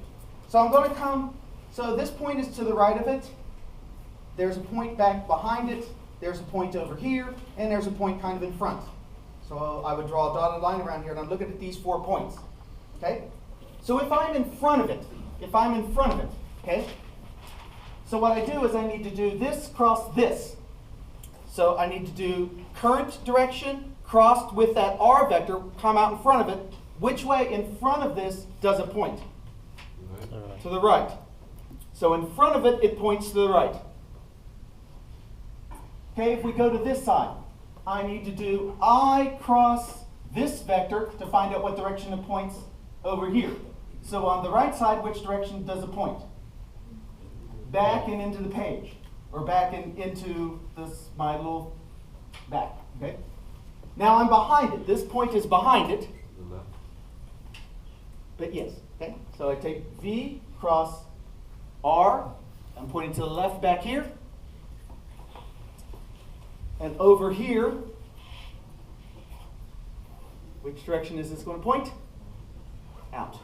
So I'm going to come, so this point is to the right of it. There's a point back behind it. There's a point over here, and there's a point kind of in front. So I would draw a dotted line around here, and I'm looking at these 4 points, okay? So if I'm in front of it, okay? So what I do is I need to do this cross this. So I need to do current direction crossed with that R vector, come out in front of it. Which way in front of this does it point? To the right. So in front of it, it points to the right. Okay, if we go to this side, I need to do I cross this vector to find out what direction it points over here. So on the right side, which direction does it point? Back and into the page, or back into this, my little back, okay? Now I'm behind it. This point is behind it. The left. But yes, okay? So I take V cross R. I'm pointing to the left back here. And over here, which direction is this going to point? Out.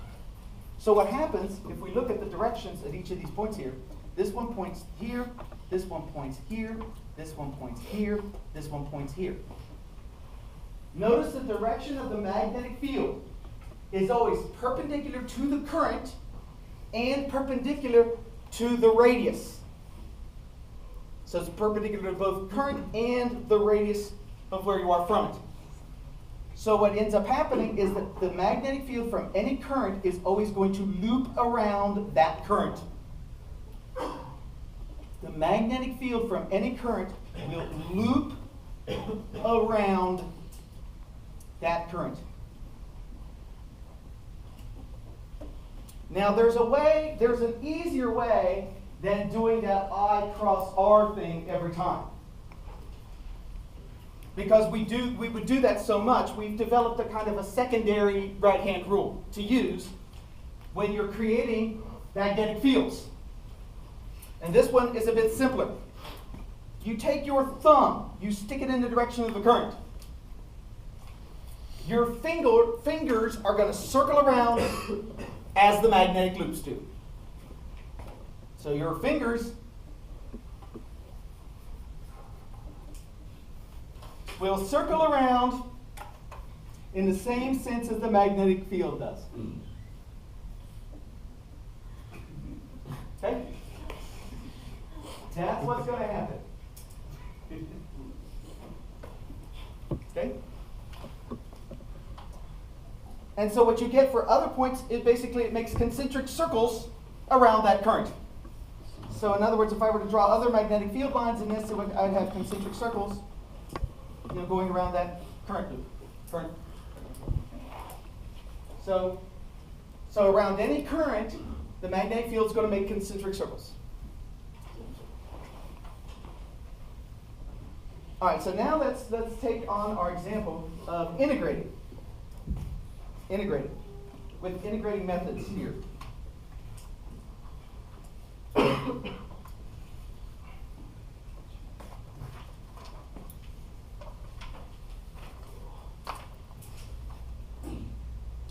So what happens, if we look at the directions at each of these points here, this one points here, this one points here, this one points here, this one points here. Notice the direction of the magnetic field is always perpendicular to the current and perpendicular to the radius. So it's perpendicular to both current and the radius of where you are from it. So what ends up happening is that the magnetic field from any current is always going to loop around that current. The magnetic field from any current will loop around that current. Now there's an easier way than doing that I cross R thing every time. Because we would do that so much, we've developed a kind of a secondary right-hand rule to use when you're creating magnetic fields. And this one is a bit simpler. You take your thumb, you stick it in the direction of the current. Your fingers are going to circle around as the magnetic loops do. So your fingers will circle around in the same sense as the magnetic field does. Okay? That's what's going to happen. Okay? And so what you get for other points is basically it makes concentric circles around that current. So in other words, if I were to draw other magnetic field lines in this, I'd have concentric circles, going around that current loop. Current. So around any current, the magnetic field is going to make concentric circles. All right, so now let's take on our example of integrating. Integrating. With integrating methods here.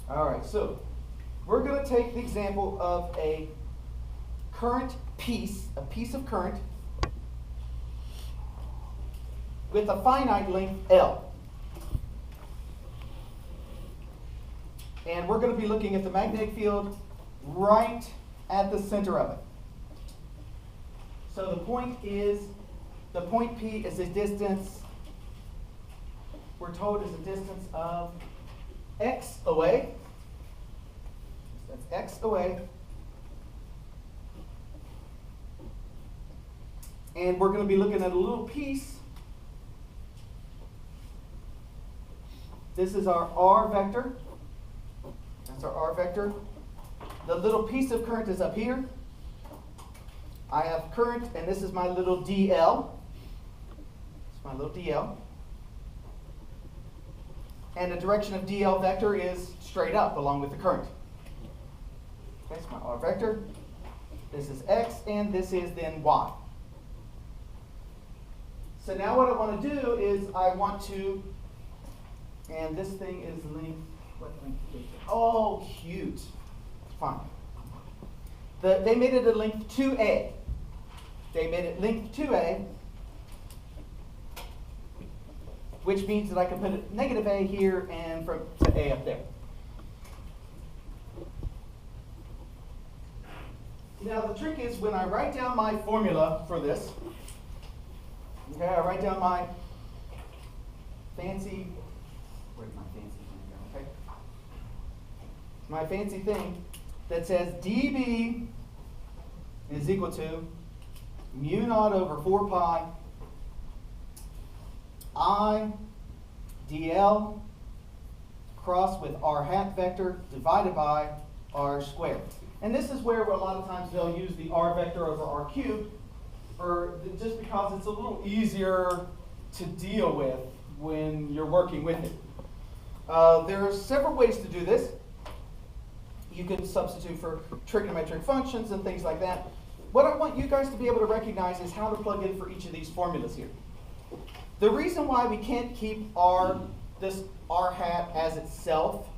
All right, so we're going to take the example of a current piece, a piece of current with a finite length L. And we're going to be looking at the magnetic field right at the center of it. So the point P is a distance, we're told is a distance of x away. That's x away. And we're going to be looking at a little piece. This is our R vector. That's our R vector. The little piece of current is up here. I have current, and this is my little dl. It's my little dl. And the direction of dl vector is straight up along with the current. That's my R vector. This is x, and this is then y. So now what I want to do is I want to, and this thing is length, what length is it? Oh, cute. Fine. They made it a length 2a. They made it length 2a, which means that I can put a negative a here and from to a up there. Now the trick is when I write down my formula for this, okay, I write down my fancy, where's my fancy thing go? Okay. My fancy thing that says dB is equal to mu naught over 4 pi I dl cross with r hat vector divided by r squared. And this is where a lot of times they'll use the r vector over r cubed, just because it's a little easier to deal with when you're working with it. There are several ways to do this. You can substitute for trigonometric functions and things like that. What I want you guys to be able to recognize is how to plug in for each of these formulas here. The reason why we can't keep this r hat as itself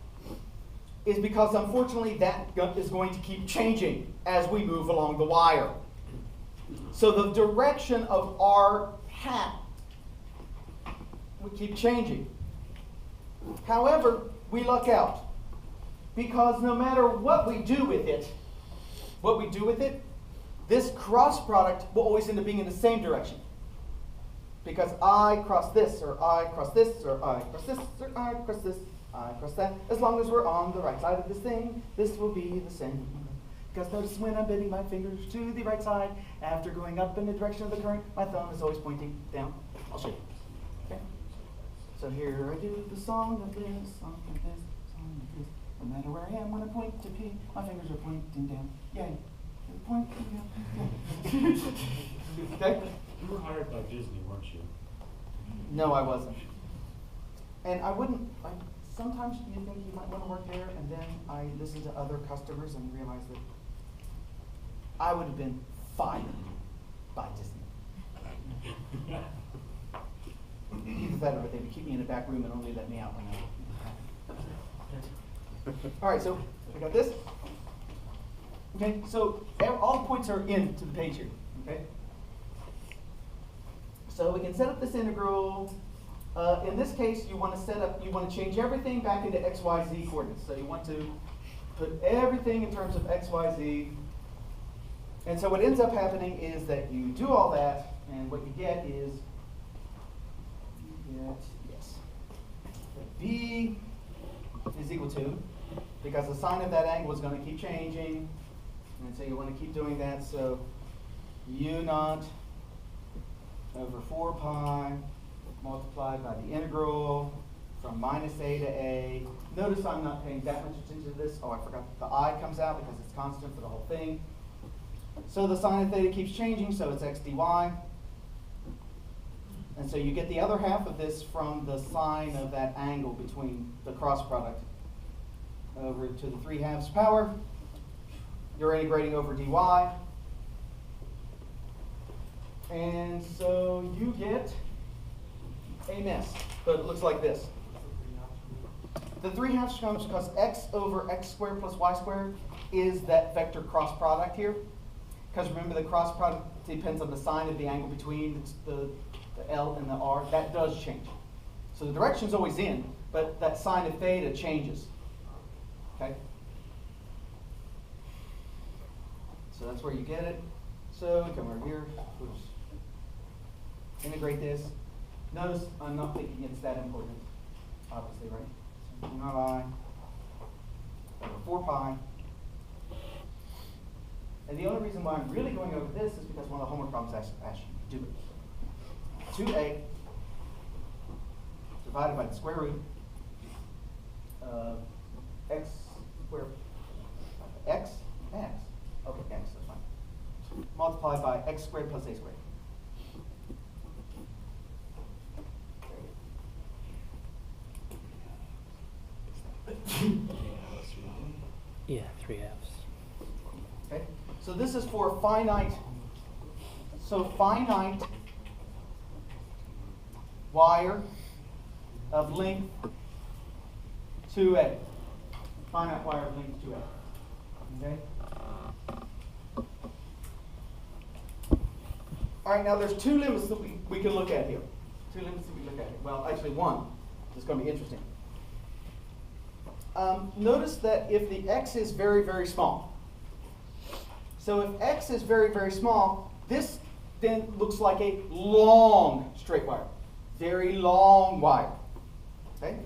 is because unfortunately that is going to keep changing as we move along the wire. So the direction of r hat would keep changing. However, we luck out because no matter what we do with it, this cross product will always end up being in the same direction. Because I cross this, or I cross this, or I cross this, or I cross this, I cross that. As long as we're on the right side of this thing, this will be the same. Because notice when I'm bending my fingers to the right side, after going up in the direction of the current, my thumb is always pointing down. I'll show you. Okay? So here I do the song of this, song of this, song of this. No matter where I am when I point to P, my fingers are pointing down. Yay. They're pointing down. Okay? You were hired by Disney, weren't you? No, I wasn't. And I wouldn't, sometimes you think you might want to work there, and then I listened to other customers and realized that I would have been fired by Disney. Either that or they would keep me in the back room and only let me out when I. All right, so we got this. Okay, so all the points are into the page here. Okay. So we can set up this integral. In this case, you want to change everything back into x, y, z coordinates. So you want to put everything in terms of x, y, z. And so what ends up happening is that you do all that, and what you get is that b is equal to, because the sine of that angle is going to keep changing, and so you want to keep doing that. So u naught over 4 pi multiplied by the integral from minus a to a. Notice I'm not paying that much attention to this. Oh, I forgot the I comes out because it's constant for the whole thing. So the sine of theta keeps changing, so it's x dy. And so you get the other half of this from the sine of that angle between the cross product over to the 3/2 power. You're integrating over dy. And so you get a mess, but it looks like this. The 3/2 comes because x over x squared plus y squared is that vector cross product here. Because remember, the cross product depends on the sine of the angle between the L and the R. That does change. So the direction's always in, but that sine of theta changes. Okay? So that's where you get it. So we come over here. Oops. Integrate this. Notice I'm not thinking it's that important, obviously, right? So u naught I over 4 pi. And the only reason why I'm really going over this is because one of the homework problems asks you to do it. 2a divided by the square root of x squared, x. Okay, x, that's fine. Multiplied by x squared plus a squared. Yeah, 3/2. Okay, so this is for finite. So finite wire of length 2a. Finite wire of length 2a. Okay. All right, now there's two limits that we can look at here. Two limits that we look at here. Well, actually one. It's going to be interesting. Notice that if the x is very, very small. So if x is very, very small, this then looks like a long straight wire. Very long wire. Okay?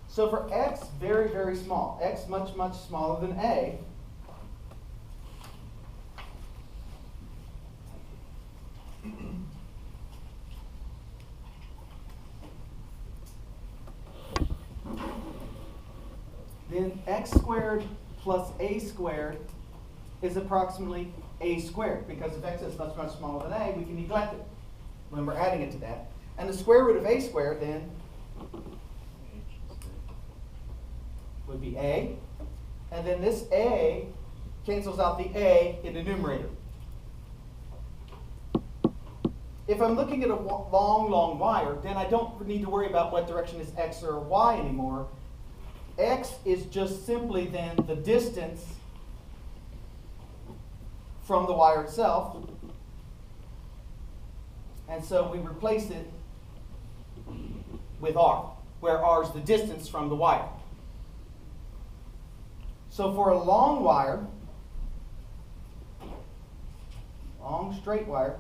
So for x very, very small, x much, much smaller than a, then x squared plus a squared is approximately a squared, because if x is much, much smaller than a, we can neglect it when we're adding it to that. And the square root of a squared then would be a, and then this a cancels out the a in the numerator. If I'm looking at a long, long wire, then I don't need to worry about what direction is x or y anymore. X is just simply then the distance from the wire itself. And so we replace it with r, where r is the distance from the wire. So for a long wire, long straight wire,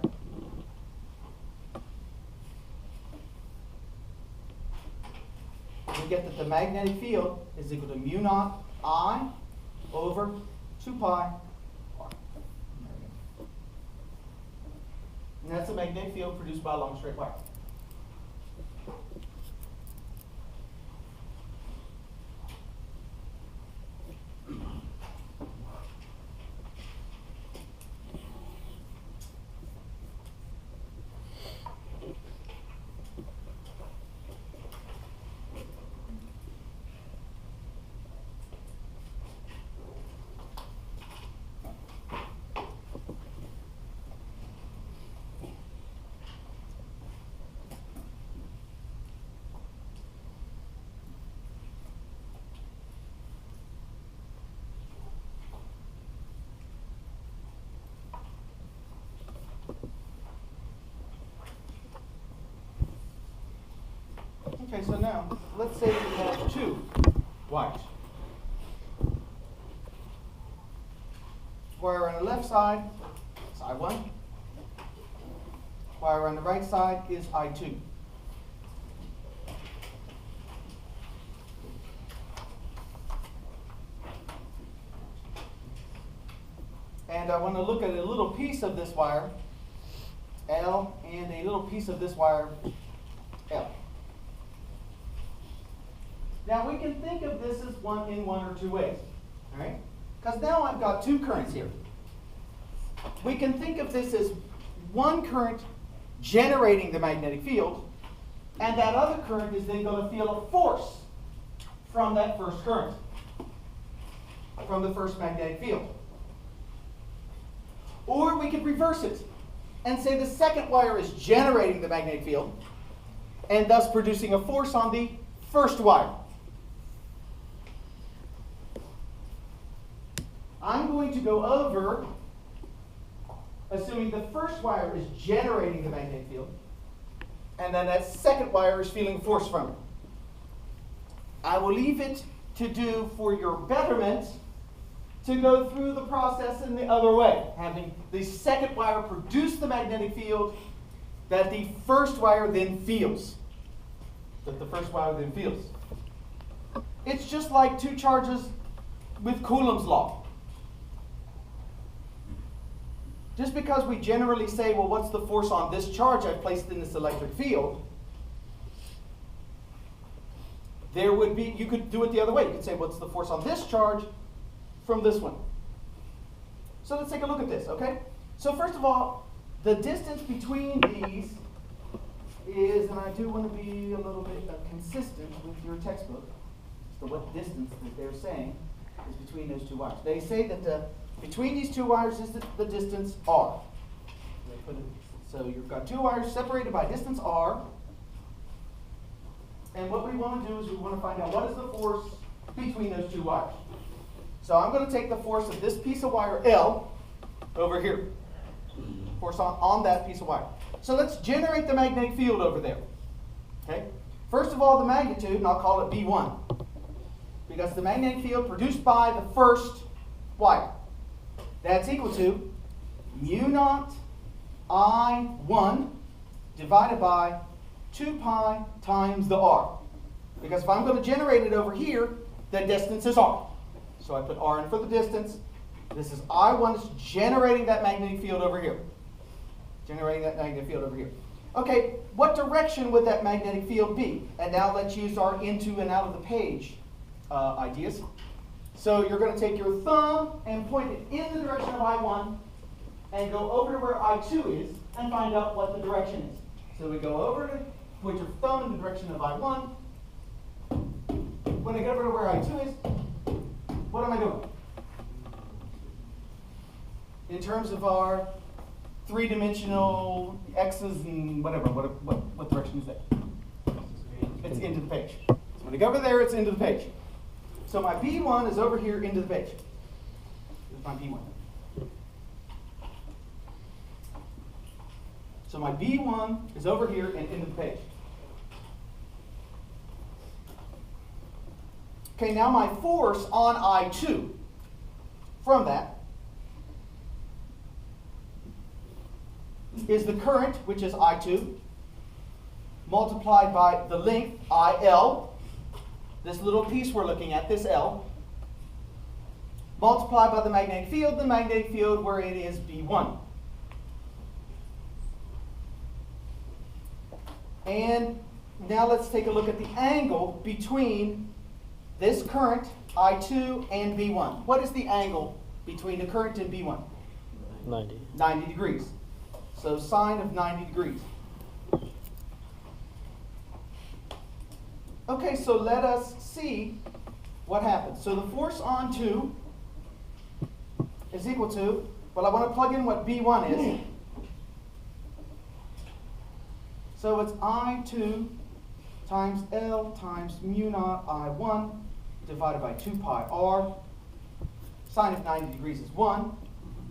we get that the magnetic field is equal to mu naught I over 2 pi r. And that's the magnetic field produced by a long straight wire. Okay, so now, let's say we have two wires. Wire on the left side is I1. Wire on the right side is I2. And I want to look at a little piece of this wire, L, and a little piece of this wire, L. Now we can think of this as one or two ways, all right? Because now I've got two currents here. We can think of this as one current generating the magnetic field, and that other current is then going to feel a force from that first current, from the first magnetic field. Or we could reverse it and say the second wire is generating the magnetic field and thus producing a force on the first wire. I'm going to go over, assuming the first wire is generating the magnetic field, and then that second wire is feeling force from it. I will leave it to do for your betterment to go through the process in the other way, having the second wire produce the magnetic field that the first wire then feels. It's just like two charges with Coulomb's law. Just because we generally say, well, what's the force on this charge I've placed in this electric field? You could do it the other way. You could say, what's the force on this charge from this one? So let's take a look at this, okay? So first of all, the distance between these is, and I do want to be a little bit consistent with your textbook, so what distance that they're saying is between those two wires. They say that between these two wires is the distance R. So you've got two wires separated by distance R, and what we want to do is we want to find out what is the force between those two wires. So I'm going to take the force of this piece of wire L over here. Force on that piece of wire. So let's generate the magnetic field over there. Okay? First of all, the magnitude, and I'll call it B1. Because the magnetic field produced by the first wire. That's equal to mu naught I1 divided by 2 pi times the R. Because if I'm going to generate it over here, the distance is R. So I put R in for the distance. This is I1 is generating that magnetic field over here. Okay, what direction would that magnetic field be? And now let's use our into and out of the page ideas. So you're going to take your thumb and point it in the direction of I1 and go over to where I2 is and find out what the direction is. So we go over to put your thumb in the direction of I1. When I get over to where I2 is, what am I doing? In terms of our three-dimensional x's and whatever, what direction is that? It's into the page. So when I go over there, it's into the page. So my B1 is over here into the page. This is my B1. So my B1 is over here and into the page. Okay, now my force on I2 from that is the current, which is I2, multiplied by the length, IL, this little piece we're looking at, this L, multiplied by the magnetic field where it is B1. And now let's take a look at the angle between this current, I2, and B1. What is the angle between the current and B1? 90. 90 degrees. So sine of 90 degrees. Okay, so let us see what happens. So the force on 2 is equal to, well, I want to plug in what B1 is. So it's I2 times L times mu naught I1 divided by 2 pi R. Sine of 90 degrees is 1.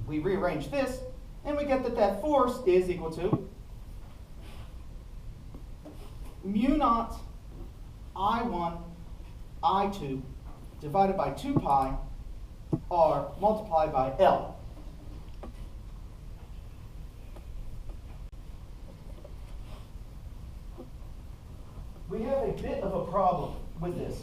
We rearrange this, and we get that that force is equal to mu naught I1, I2 divided by 2 pi R multiplied by L. We have a bit of a problem with this.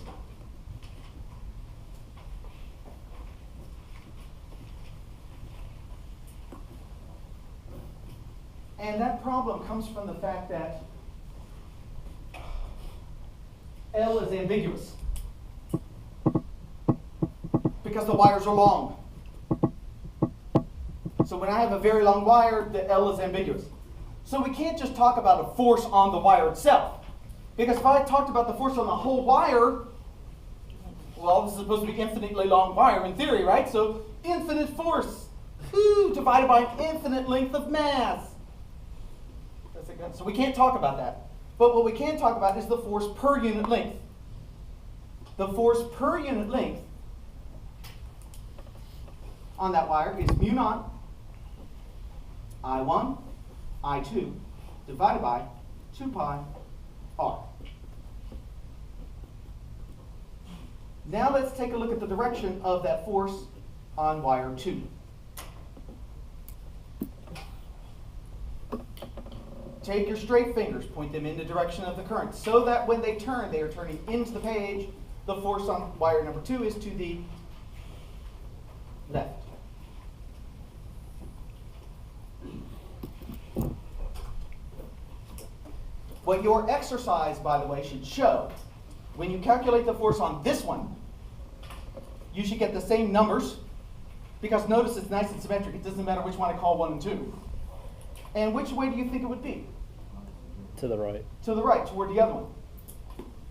And that problem comes from the fact that L is ambiguous because the wires are long. So when I have a very long wire, the L is ambiguous. So we can't just talk about a force on the wire itself. Because if I talked about the force on the whole wire, well, this is supposed to be infinitely long wire in theory, right? So infinite force, divided by an infinite length of mass. So we can't talk about that. But what we can talk about is the force per unit length. The force per unit length on that wire is mu naught I1, I2 divided by 2 pi R. Now let's take a look at the direction of that force on wire 2. Take your straight fingers, point them in the direction of the current, so that when they turn, they are turning into the page. The force on wire number 2 is to the left. What your exercise, by the way, should show, when you calculate the force on this one, you should get the same numbers, because notice it's nice and symmetric. It doesn't matter which one I call 1 and 2. And which way do you think it would be? To the right. To the right, toward the other one.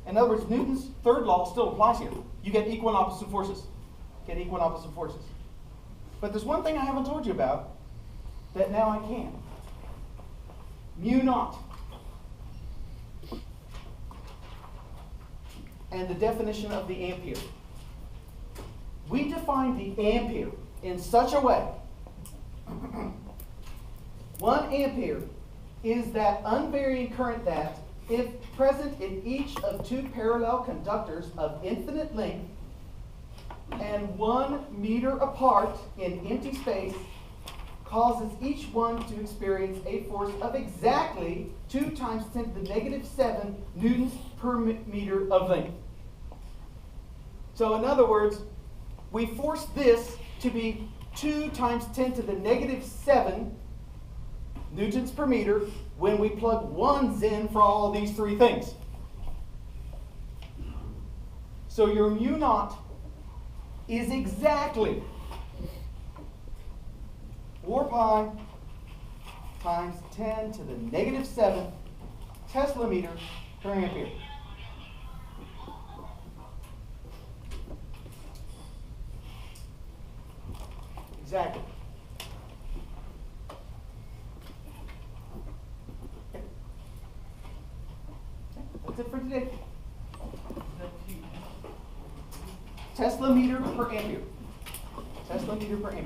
In other words, Newton's third law still applies here. You get equal and opposite forces. Get equal and opposite forces. But there's one thing I haven't told you about that now I can. Mu naught. And the definition of the ampere. We define the ampere in such a way. 1 ampere is that unvarying current that, if present in each of 2 parallel conductors of infinite length and 1 meter apart in empty space, causes each one to experience a force of exactly 2 times 10 to the negative 7 newtons per meter of length. So in other words, we force this to be 2 times 10 to the negative 7 newtons per meter when we plug 1s in for all these 3 things. So your mu naught is exactly 4 pi times 10 to the negative 7 Tesla meter per ampere. Exactly. That's it for today. Tesla meter per ampere. Tesla meter per ampere.